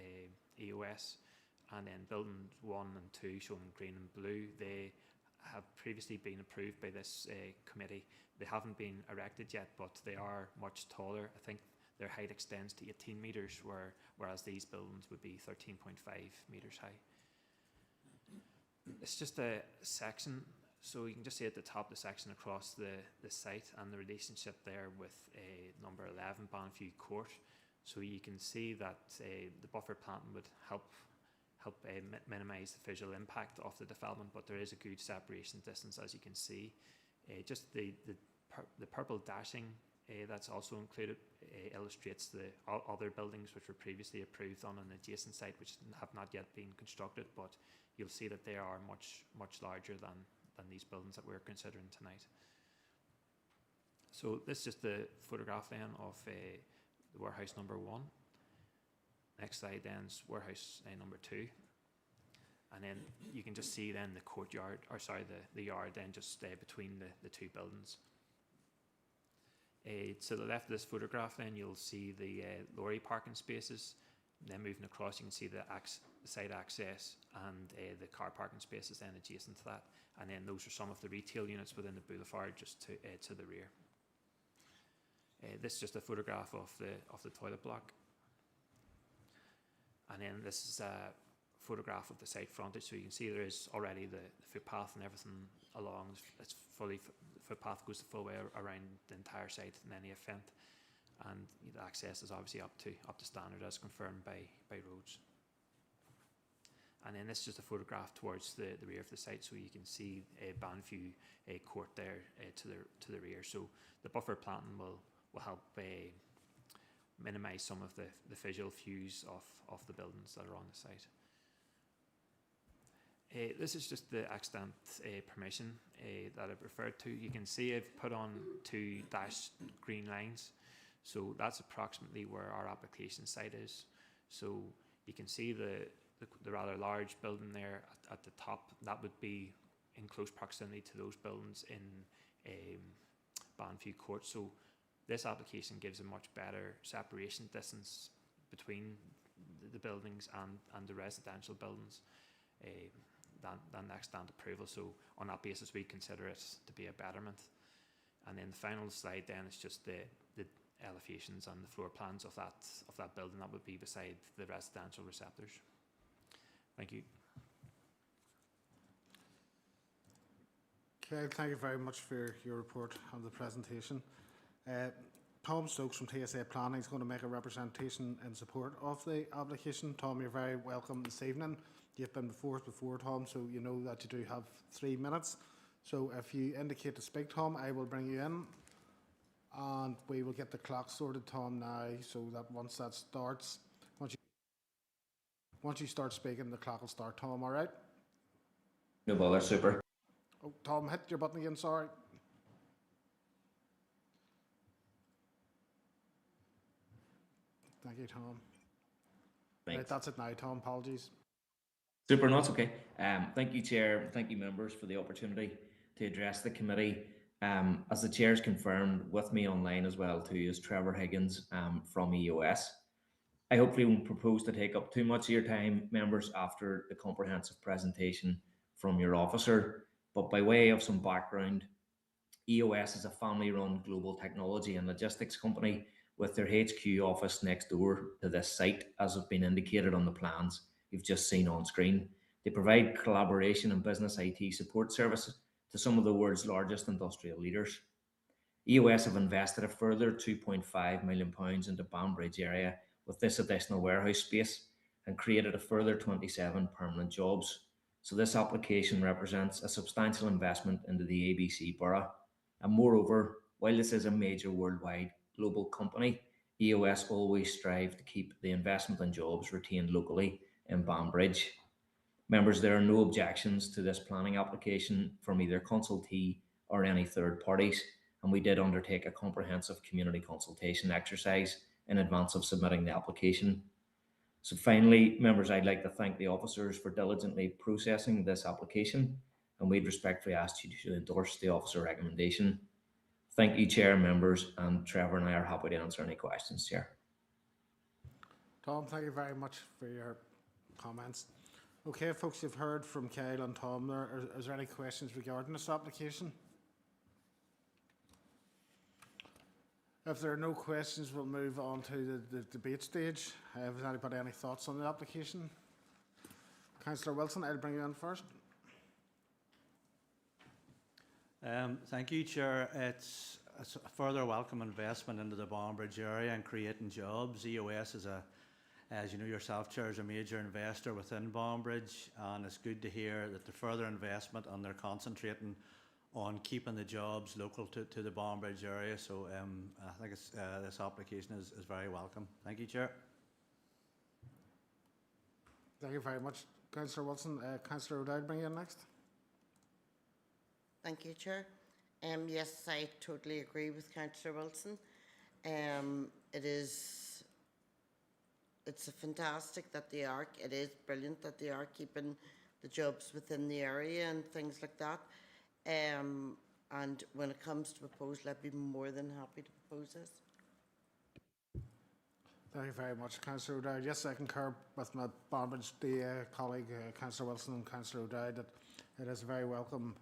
EOS. And then buildings 1 and 2 shown in green and blue, they have previously been approved by this committee. They haven't been erected yet, but they are much taller. I think their height extends to 18 metres, whereas these buildings would be 13.5 metres high. It's just a section, so you can just see at the top the section across the site and the relationship there with number 11 Banview Court. So you can see that the buffer planting would help minimise the visual impact of the development, but there is a good separation distance, as you can see. Just the purple dashing that's also included illustrates the other buildings which were previously approved on an adjacent site which have not yet been constructed, but you'll see that they are much larger than these buildings that we're considering tonight. So this is just the photograph then of the warehouse number 1. Next slide then is warehouse number 2. And then you can just see then the courtyard, or sorry, the yard then just between the 2 buildings. To the left of this photograph then you'll see the lorry parking spaces. Then moving across you can see the site access and the car parking spaces then adjacent to that. And then those are some of the retail units within the boulevard just to the rear. This is just a photograph of the toilet block. And then this is a photograph of the site frontage. So you can see there is already the footpath and everything along. It's fully, the footpath goes the full way around the entire site in any event. And the access is obviously up to standard as confirmed by roads. And then this is just a photograph towards the rear of the site, so you can see a Banview court there to the rear. So the buffer planting will help minimise some of the visual views of the buildings that are on the site. This is just the extant permission that I've referred to. You can see I've put on 2 dashed green lines. So that's approximately where our application site is. So you can see the rather large building there at the top. That would be in close proximity to those buildings in Banview Court. So this application gives a much better separation distance between the buildings and the residential buildings than the extant approval. So on that basis, we consider it to be a betterment. And then the final slide then is just the elevations and the floor plans of that building that would be beside the residential receptors. Thank you.
Okay, thank you very much for your report and the presentation. Tom Stokes from TSA Planning is going to make a representation in support of the application. Tom, you're very welcome this evening. You've been before us before, Tom, so you know that you do have 3 minutes. So if you indicate to speak, Tom, I will bring you in. And we will get the clock sorted, Tom, now, so that once that starts, once you start speaking, the clock will start, Tom, all right?
No bother, super.
Oh, Tom, hit your button again, sorry. Thank you, Tom.
Thanks.
Right, that's it now, Tom, apologies.
Super, no, it's okay. Thank you, Chair. Thank you, members, for the opportunity to address the committee. As the Chair's confirmed, with me online as well too is Trevor Higgins from EOS. I hopefully won't propose to take up too much of your time, members, after the comprehensive presentation from your officer. But by way of some background, EOS is a family-run global technology and logistics company with their HQ office next door to this site, as have been indicated on the plans you've just seen on screen. They provide collaboration and business IT support services to some of the world's largest industrial leaders. EOS have invested a further £2.5 million into Banbridge area with this additional warehouse space and created a further 27 permanent jobs. So this application represents a substantial investment into the ABC Borough. And moreover, while this is a major worldwide global company, EOS always strive to keep the investment and jobs retained locally in Banbridge. Members, there are no objections to this planning application from either consultee or any third parties, and we did undertake a comprehensive community consultation exercise in advance of submitting the application. So finally, members, I'd like to thank the officers for diligently processing this application, and we'd respectfully ask you to endorse the officer recommendation. Thank you, Chair, members, and Trevor and I are happy to answer any questions, Chair.
Tom, thank you very much for your comments. Okay, folks, you've heard from Kyle and Tom there. Is there any questions regarding this application? If there are no questions, we'll move on to the debate stage. Has anybody any thoughts on the application? Councillor Wilson, I'll bring you in first.
Thank you, Chair. It's a further welcome investment into the Banbridge area and creating jobs. EOS is as you know yourself, Chair, is a major investor within Banbridge, and it's good to hear that the further investment and they're concentrating on keeping the jobs local to the Banbridge area. So I think this application is very welcome. Thank you, Chair.
Thank you very much, Councillor Wilson. Councillor O'Dowd, bring you in next.
Thank you, Chair. Yes, I totally agree with Councillor Wilson. It's fantastic that they are, it is brilliant that they are keeping the jobs within the area and things like that. And when it comes to proposal, I'd be more than happy to propose this.
Thank you very much, Councillor O'Dowd. Yes, I concur with my Banbridge colleague, Councillor Wilson and Councillor O'Dowd, that it is a very welcome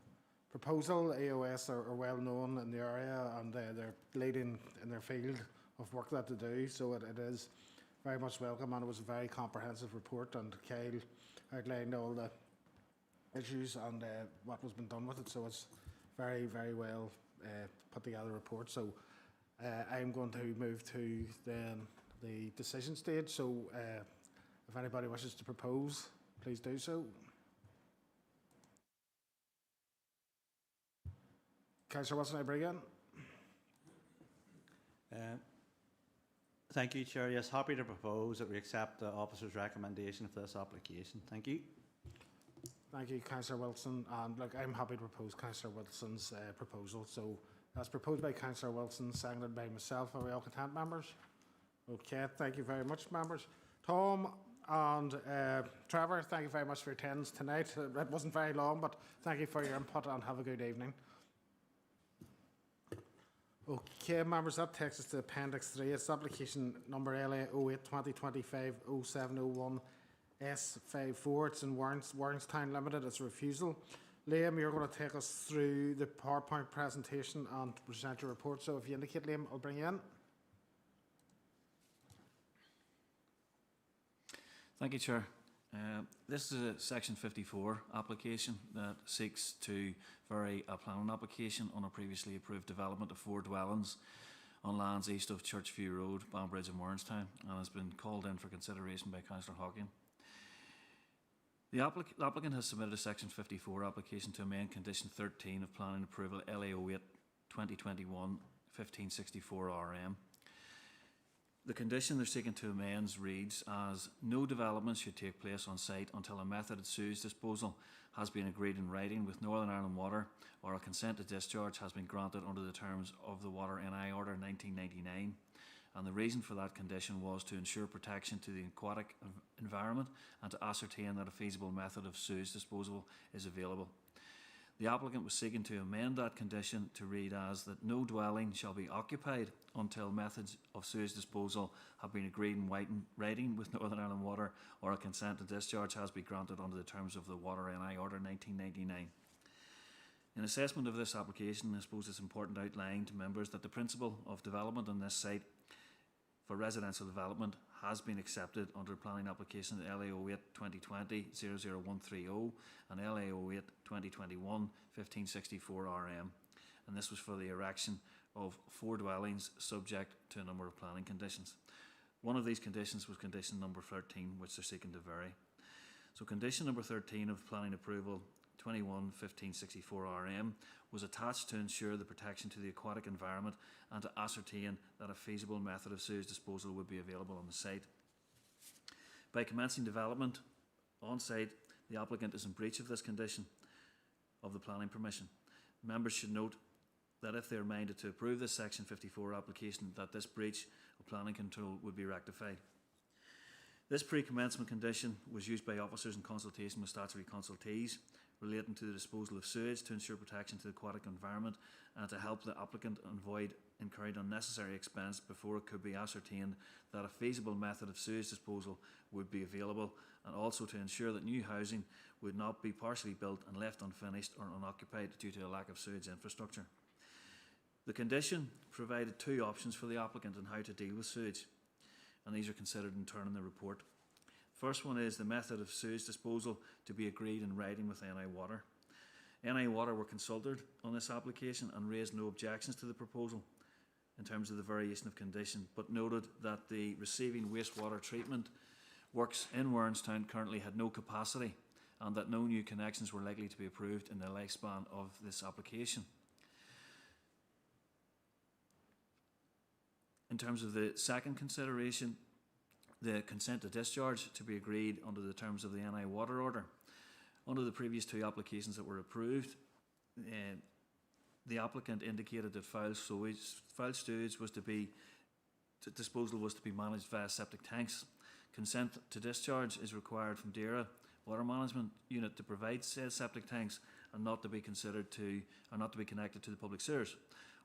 proposal. EOS are well known in the area, and they're leading in their field of work that they do, so it is very much welcome, and it was a very comprehensive report, and Kyle outlined all the issues and what was been done with it, so it's very, very well put together report. So I'm going to move to then the decision stage. So if anybody wishes to propose, please do so. Councillor Wilson, I bring in.
Thank you, Chair. Yes, happy to propose that we accept the officer's recommendation for this application. Thank you.
Thank you, Councillor Wilson. And look, I'm happy to propose Councillor Wilson's proposal. So that's proposed by Councillor Wilson, seconded by myself. Are we all content, members? Okay, thank you very much, members. Tom and Trevor, thank you very much for your attendance tonight. It wasn't very long, but thank you for your input and have a good evening. Okay, members, that takes us to Appendix 3. It's application number LA 08 2025 0701 S54. It's in Warrenstown Limited. It's a refusal. Liam, you're going to take us through the PowerPoint presentation and present your report. So if you indicate, Liam, I'll bring you in.
Thank you, Chair. This is a Section 54 application that seeks to vary a planning application on a previously approved development of 4 dwellings on lands east of Churchview Road, Banbridge and Warrenstown, and has been called in for consideration by Councillor Hockin. The applicant has submitted a Section 54 application to amend Condition 13 of Planning Approval LA 08 2021 1564 RM. The condition they're seeking to amend reads as no development should take place on site until a method of sewage disposal has been agreed in writing with Northern Ireland Water or a consent to discharge has been granted under the terms of the Water NI Order 1999. And the reason for that condition was to ensure protection to the aquatic environment and to ascertain that a feasible method of sewage disposal is available. The applicant was seeking to amend that condition to read as that no dwelling shall be occupied until methods of sewage disposal have been agreed in writing with Northern Ireland Water or a consent to discharge has been granted under the terms of the Water NI Order 1999. In assessment of this application, I suppose it's important to outline to members that the principle of development on this site for residential development has been accepted under planning application LA 08 2020 00130 and LA 08 2021 1564 RM, and this was for the erection of 4 dwellings subject to a number of planning conditions. One of these conditions was condition number 13, which they're seeking to vary. So condition number 13 of planning approval 21 1564 RM was attached to ensure the protection to the aquatic environment and to ascertain that a feasible method of sewage disposal would be available on the site. By commencing development on site, the applicant is in breach of this condition of the planning permission. Members should note that if they are minded to approve this Section 54 application, that this breach of planning control would be rectified. This pre-commencement condition was used by officers in consultation with statutory consultees relating to the disposal of sewage to ensure protection to the aquatic environment and to help the applicant avoid incurring unnecessary expense before it could be ascertained that a feasible method of sewage disposal would be available, and also to ensure that new housing would not be partially built and left unfinished or unoccupied due to a lack of sewage infrastructure. The condition provided 2 options for the applicant on how to deal with sewage, and these are considered in turn in the report. First one is the method of sewage disposal to be agreed in writing with NI Water. NI Water were consulted on this application and raised no objections to the proposal in terms of the variation of condition, but noted that the receiving wastewater treatment works in Warrenstown currently had no capacity and that no new connections were likely to be approved in the lifespan of this application. In terms of the second consideration, the consent to discharge to be agreed under the terms of the NI Water Order. Under the previous 2 applications that were approved, the applicant indicated that foul sewage disposal was to be managed via septic tanks. Consent to discharge is required from DERA Water Management Unit to provide said septic tanks and not to be connected to the public sewers.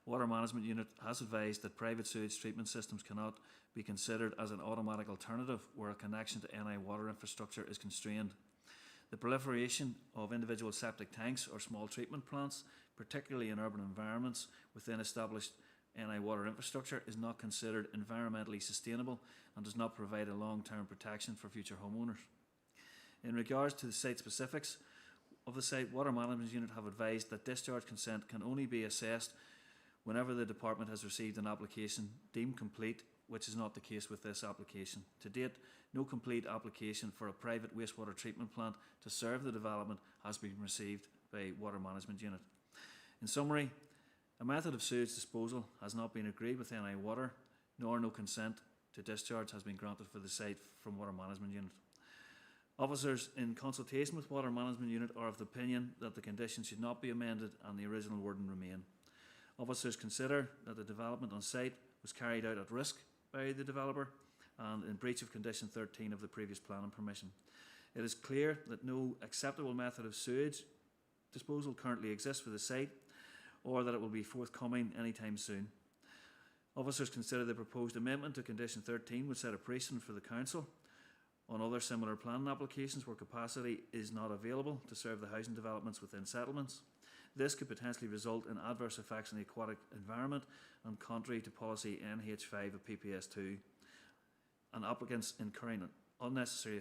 Water Management Unit has advised that private sewage treatment systems cannot be considered as an automatic alternative where a connection to NI water infrastructure is constrained. The proliferation of individual septic tanks or small treatment plants, particularly in urban environments within established NI water infrastructure, is not considered environmentally sustainable and does not provide a long-term protection for future homeowners. In regards to the site specifics of the site, Water Management Unit have advised that discharge consent can only be assessed whenever the department has received an application deemed complete which is not the case with this application. To date, no complete application for a private wastewater treatment plant to serve the development has been received by Water Management Unit. In summary, a method of sewage disposal has not been agreed with NI Water, nor no consent to discharge has been granted for the site from Water Management Unit. Officers, in consultation with Water Management Unit, are of the opinion that the conditions should not be amended and the original wording remain. Officers consider that the development on site was carried out at risk by the developer and in breach of condition 13 of the previous planning permission. It is clear that no acceptable method of sewage disposal currently exists for the site, or that it will be forthcoming anytime soon. Officers consider the proposed amendment to condition 13 would set a precedent for the council on other similar planning applications where capacity is not available to serve the housing developments within settlements. This could potentially result in adverse effects on the aquatic environment and contrary to policy NH5 of PPS2, and applicants incurring unnecessary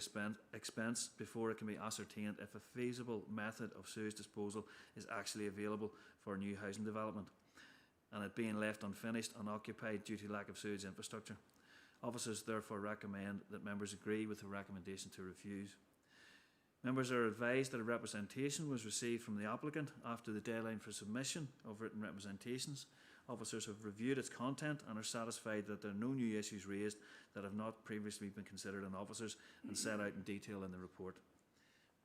expense before it can be ascertained if a feasible method of sewage disposal is actually available for a new housing development, and it being left unfinished, unoccupied due to lack of sewage infrastructure. Officers therefore recommend that members agree with the recommendation to refuse. Members are advised that a representation was received from the applicant after the deadline for submission of written representations. Officers have reviewed its content and are satisfied that there are no new issues raised that have not previously been considered in officers and set out in detail in the report.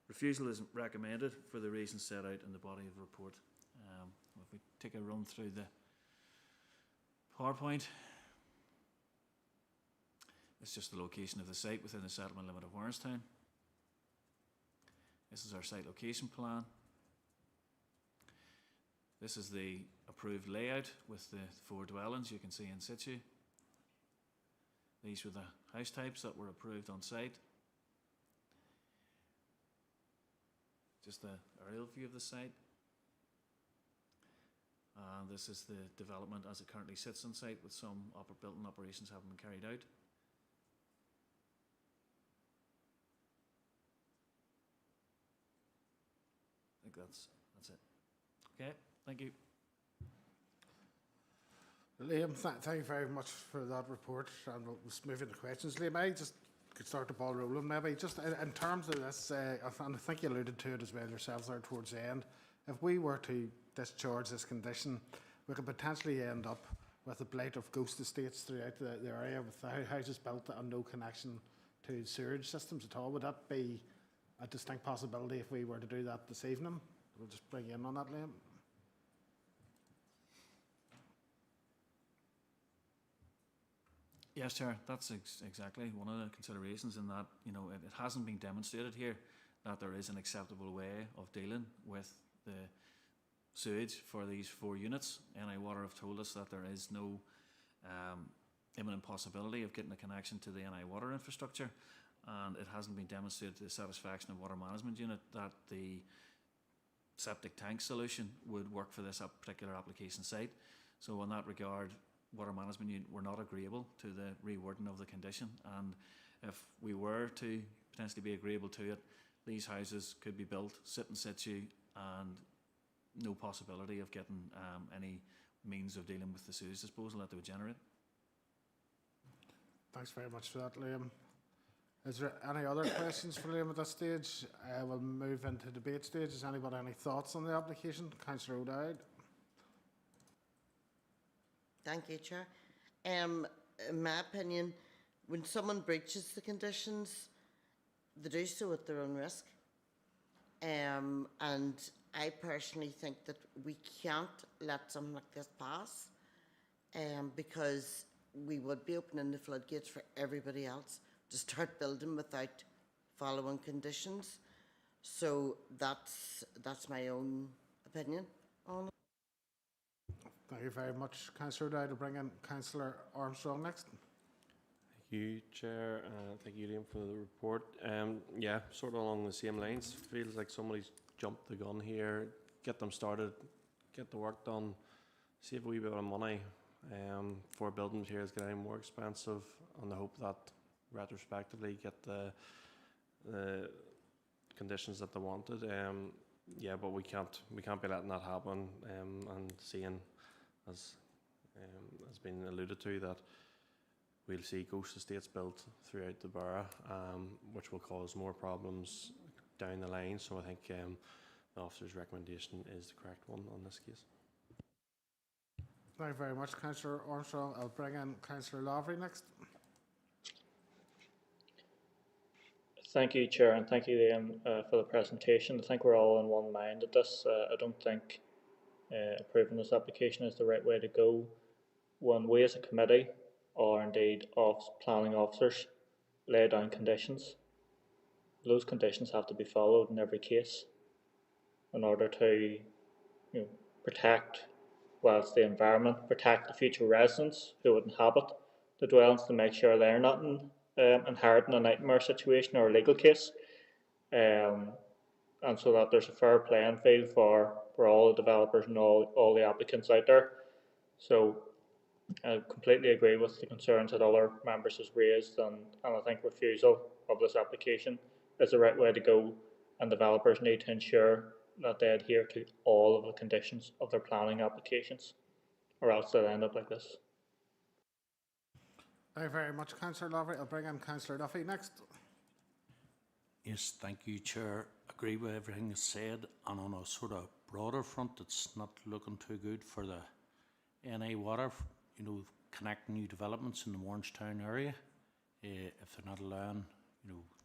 Refusal is recommended for the reasons set out in the body of the report. If we take a run through the PowerPoint, it's just the location of the site within the settlement limit of Warrenstown. This is our site location plan. This is the approved layout with the 4 dwellings you can see in situ. These were the house types that were approved on site. Just the aerial view of the site. And this is the development as it currently sits on site, with some built-in operations having been carried out. I think that's it. Okay, thank you.
Liam, thank you very much for that report, and we'll move into questions. Liam, I just could start the ball rolling maybe, just in terms of this, and I think you alluded to it as well yourselves there towards the end. If we were to discharge this condition, we could potentially end up with a blight of ghost estates throughout the area, with the houses built and no connection to sewage systems at all. Would that be a distinct possibility if we were to do that this evening? We'll just bring you in on that, Liam.
Yes, Chair, that's exactly one of the considerations, in that, you know, it hasn't been demonstrated here that there is an acceptable way of dealing with the sewage for these 4 units. NI Water have told us that there is no imminent possibility of getting a connection to the NI Water infrastructure, and it hasn't been demonstrated to the satisfaction of Water Management Unit that the septic tank solution would work for this particular application site. So in that regard, Water Management Unit were not agreeable to the rewording of the condition, and if we were to potentially be agreeable to it, these houses could be built, sit in situ, and no possibility of getting any means of dealing with the sewage disposal that they would generate.
Thanks very much for that, Liam. Is there any other questions for Liam at this stage? We'll move into debate stage. Has anybody any thoughts on the application? Councillor O'Dowd.
Thank you, Chair. In my opinion, when someone breaches the conditions, they do so at their own risk. And I personally think that we can't let something like this pass, because we would be opening the floodgates for everybody else to start building without following conditions. So that's my own opinion on it.
Thank you very much, Councillor O'Dowd. I'll bring in Councillor Armstrong next.
Thank you, Chair. Thank you, Liam, for the report. Yeah, sort of along the same lines. Feels like somebody's jumped the gun here. Get them started, get the work done, save a wee bit of money for building materials getting more expensive, and the hope that retrospectively get the conditions that they wanted. Yeah, but we can't be letting that happen, and seeing, as has been alluded to, that we'll see ghost estates built throughout the borough, which will cause more problems down the line. So I think the officer's recommendation is the correct one on this case.
Thank you very much, Councillor Armstrong. I'll bring in Councillor Lavery next.
Thank you, Chair, and thank you, Liam, for the presentation. I think we're all in one mind at this. I don't think approving this application is the right way to go. When we as a committee, or indeed planning officers, lay down conditions, those conditions have to be followed in every case in order to protect, whilst the environment, protect the future residents who would inhabit the dwellings, to make sure they're not inheriting a nightmare situation or a legal case, and so that there's a fair playing field for all the developers and all the applicants out there. So I completely agree with the concerns that other members has raised, and I think refusal of this application is the right way to go, and developers need to ensure that they adhere to all of the conditions of their planning applications, or else they'll end up like this.
Thank you very much, Councillor Lavery. I'll bring in Councillor Duffy next.
Yes, thank you, Chair. Agree with everything that's said, and on a sort of broader front, it's not looking too good for the NA water, connecting new developments in the Mornstown area. If they're not allowing,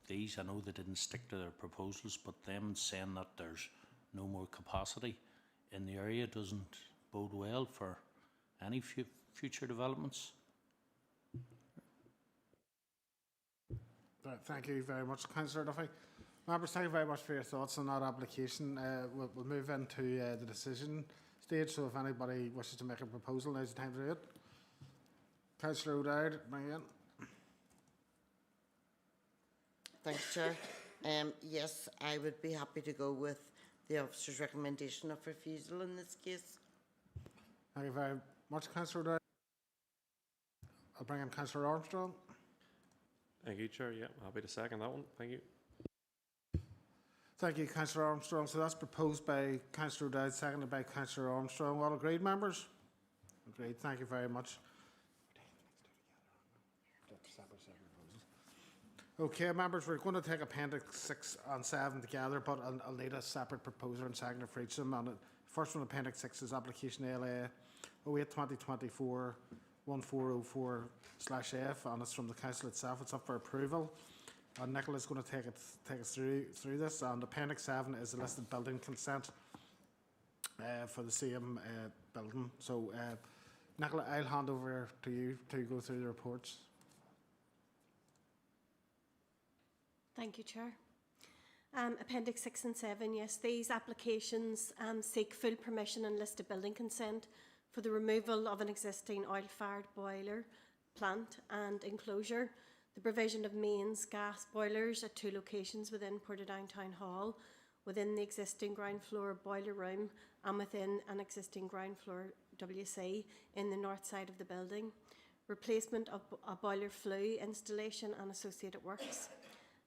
these, I know they didn't stick to their proposals, but them saying that there's no more capacity in the area doesn't bode well for any future developments.
Thank you very much, Councillor Duffy. Members, thank you very much for your thoughts on that application. We'll move into the decision stage, so if anybody wishes to make a proposal, now's the time to do it. Councillor O'Dowd, bring it in.
Thanks, Chair. Yes, I would be happy to go with the officer's recommendation of refusal in this case.
Thank you very much, Councillor O'Dowd. I'll bring in Councillor Armstrong.
Thank you, Chair. Yeah, happy to second that one. Thank you.
Thank you, Councillor Armstrong. So that's proposed by Councillor O'Dowd, seconded by Councillor Armstrong. All agreed, members? Agreed. Thank you very much. Okay, members, we're going to take Appendix 6 and 7 together, but I'll need a separate proposer and seconder for each of them. And the first one, Appendix 6, is application ALA 08-2024 1404/F, and it's from the council itself. It's up for approval. And Nicola's going to take us through this. And Appendix 7 is the listed building consent for the same building. So, Nicola, I'll hand over to you to go through the reports.
Thank you, Chair. Appendix 6 and 7, yes, these applications seek full permission and listed building consent for the removal of an existing oil-fired boiler, plant and enclosure, the provision of mains gas boilers at 2 locations within Portadown Town Hall, within the existing ground floor boiler room and within an existing ground floor WC in the north side of the building, replacement of a boiler flue installation and associated works.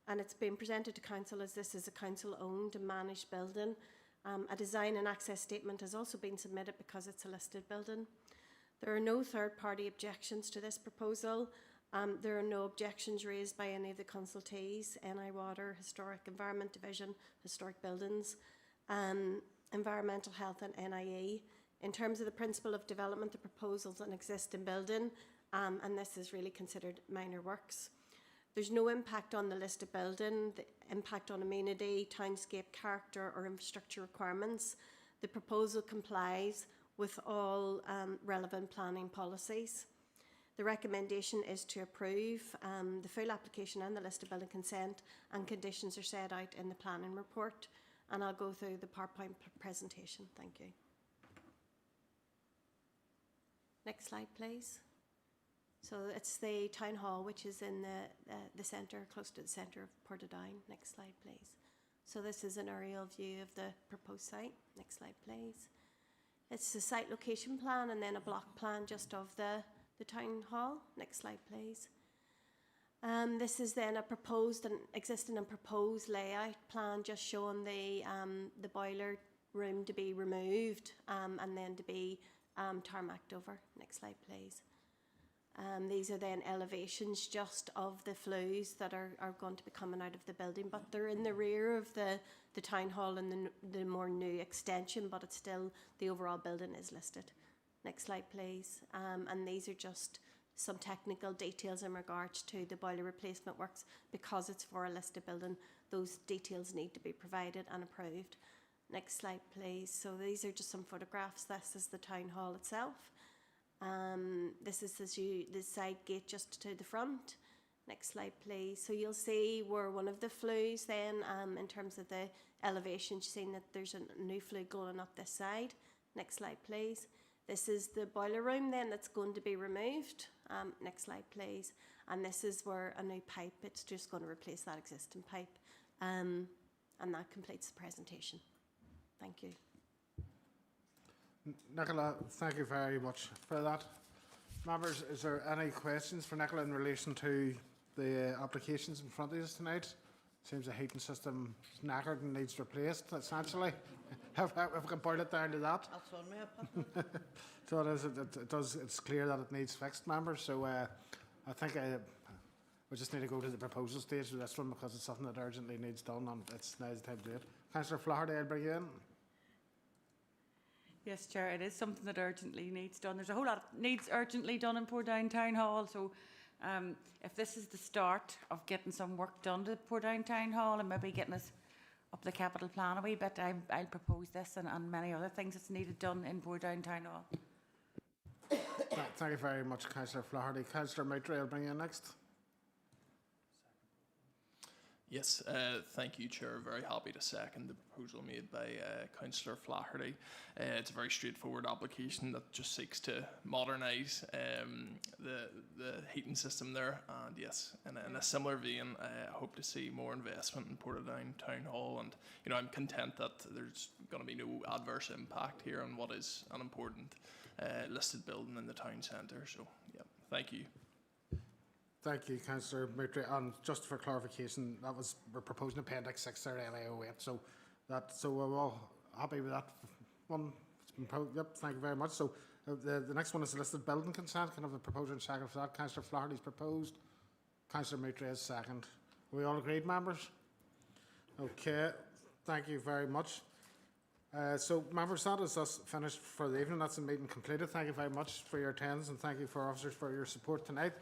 And it's been presented to Council as this is a Council-owned and managed building. A design and access statement has also been submitted because it's a listed building. There are no third-party objections to this proposal. There are no objections raised by any of the consultees, NI Water, Historic Environment Division, Historic Buildings, Environmental Health and NIE. In terms of the principle of development, the proposal's an existing building, and this is really considered minor works. There's no impact on the listed building, the impact on amenity, townscape character or infrastructure requirements. The proposal complies with all relevant planning policies. The recommendation is to approve the full application and the listed building consent, and conditions are set out in the planning report. And I'll go through the PowerPoint presentation. Thank you. Next slide, please. So it's the town hall, which is in the centre, close to the centre of Portadown. Next slide, please. So this is an aerial view of the proposed site. Next slide, please. It's the site location plan and then a block plan just of the town hall. Next slide, please. This is then a proposed and existing and proposed layout plan, just showing the boiler room to be removed and then to be tarmacked over. Next slide, please. These are then elevations just of the flues that are going to be coming out of the building, but they're in the rear of the town hall and the more new extension, but it's still, the overall building is listed. Next slide, please. And these are just some technical details in regards to the boiler replacement works. Because it's for a listed building, those details need to be provided and approved. Next slide, please. So these are just some photographs. This is the town hall itself. This is the side gate just to the front. Next slide, please. So you'll see where one of the flues then, in terms of the elevation, you're seeing that there's a new flue going up this side. Next slide, please. This is the boiler room then that's going to be removed. Next slide, please. And this is where a new pipe, it's just going to replace that existing pipe. And that completes the presentation. Thank you.
Nicola, thank you very much for that. Members, is there any questions for Nicola in relation to the applications in front of us tonight? Seems the heating system is knackered and needs replaced, essentially. If we can boil it down to that.
That's one way of putting it.
So it does, it's clear that it needs fixed, members. So I think we just need to go to the proposal stage with this one because it's something that urgently needs done, and it's now's the time to do it. Councillor Flaherty, I'll bring you in.
Yes, Chair, it is something that urgently needs done. There's a whole lot needs urgently done in Portdown Town Hall, so if this is the start of getting some work done to Portdown Town Hall and maybe getting us up the capital plan a wee bit, I'll propose this and many other things that's needed done in Portdown Town Hall.
Thank you very much, Councillor Flaherty. Councillor Maitre, I'll bring you in next.
Yes, thank you, Chair. Very happy to second the proposal made by Councillor Flaherty. It's a very straightforward application that just seeks to modernise the heating system there. And yes, in a similar vein, I hope to see more investment in Portadown Town Hall. And I'm content that there's going to be no adverse impact here on what is an important listed building in the town centre. So, yeah, thank you.
Thank you, Councillor Maitre. And just for clarification, we're proposing Appendix 6 there, LA08. So we're all happy with that one. Yep, thank you very much. So the next one is the listed building consent. Can I have the proposer and second for that? Councillor Flaherty's proposed. Councillor Maitre is second. Are we all agreed, members? Okay, thank you very much. So, members, that is us finished for the evening. That's the meeting completed. Thank you very much for your attendance and thank you for officers for your support tonight.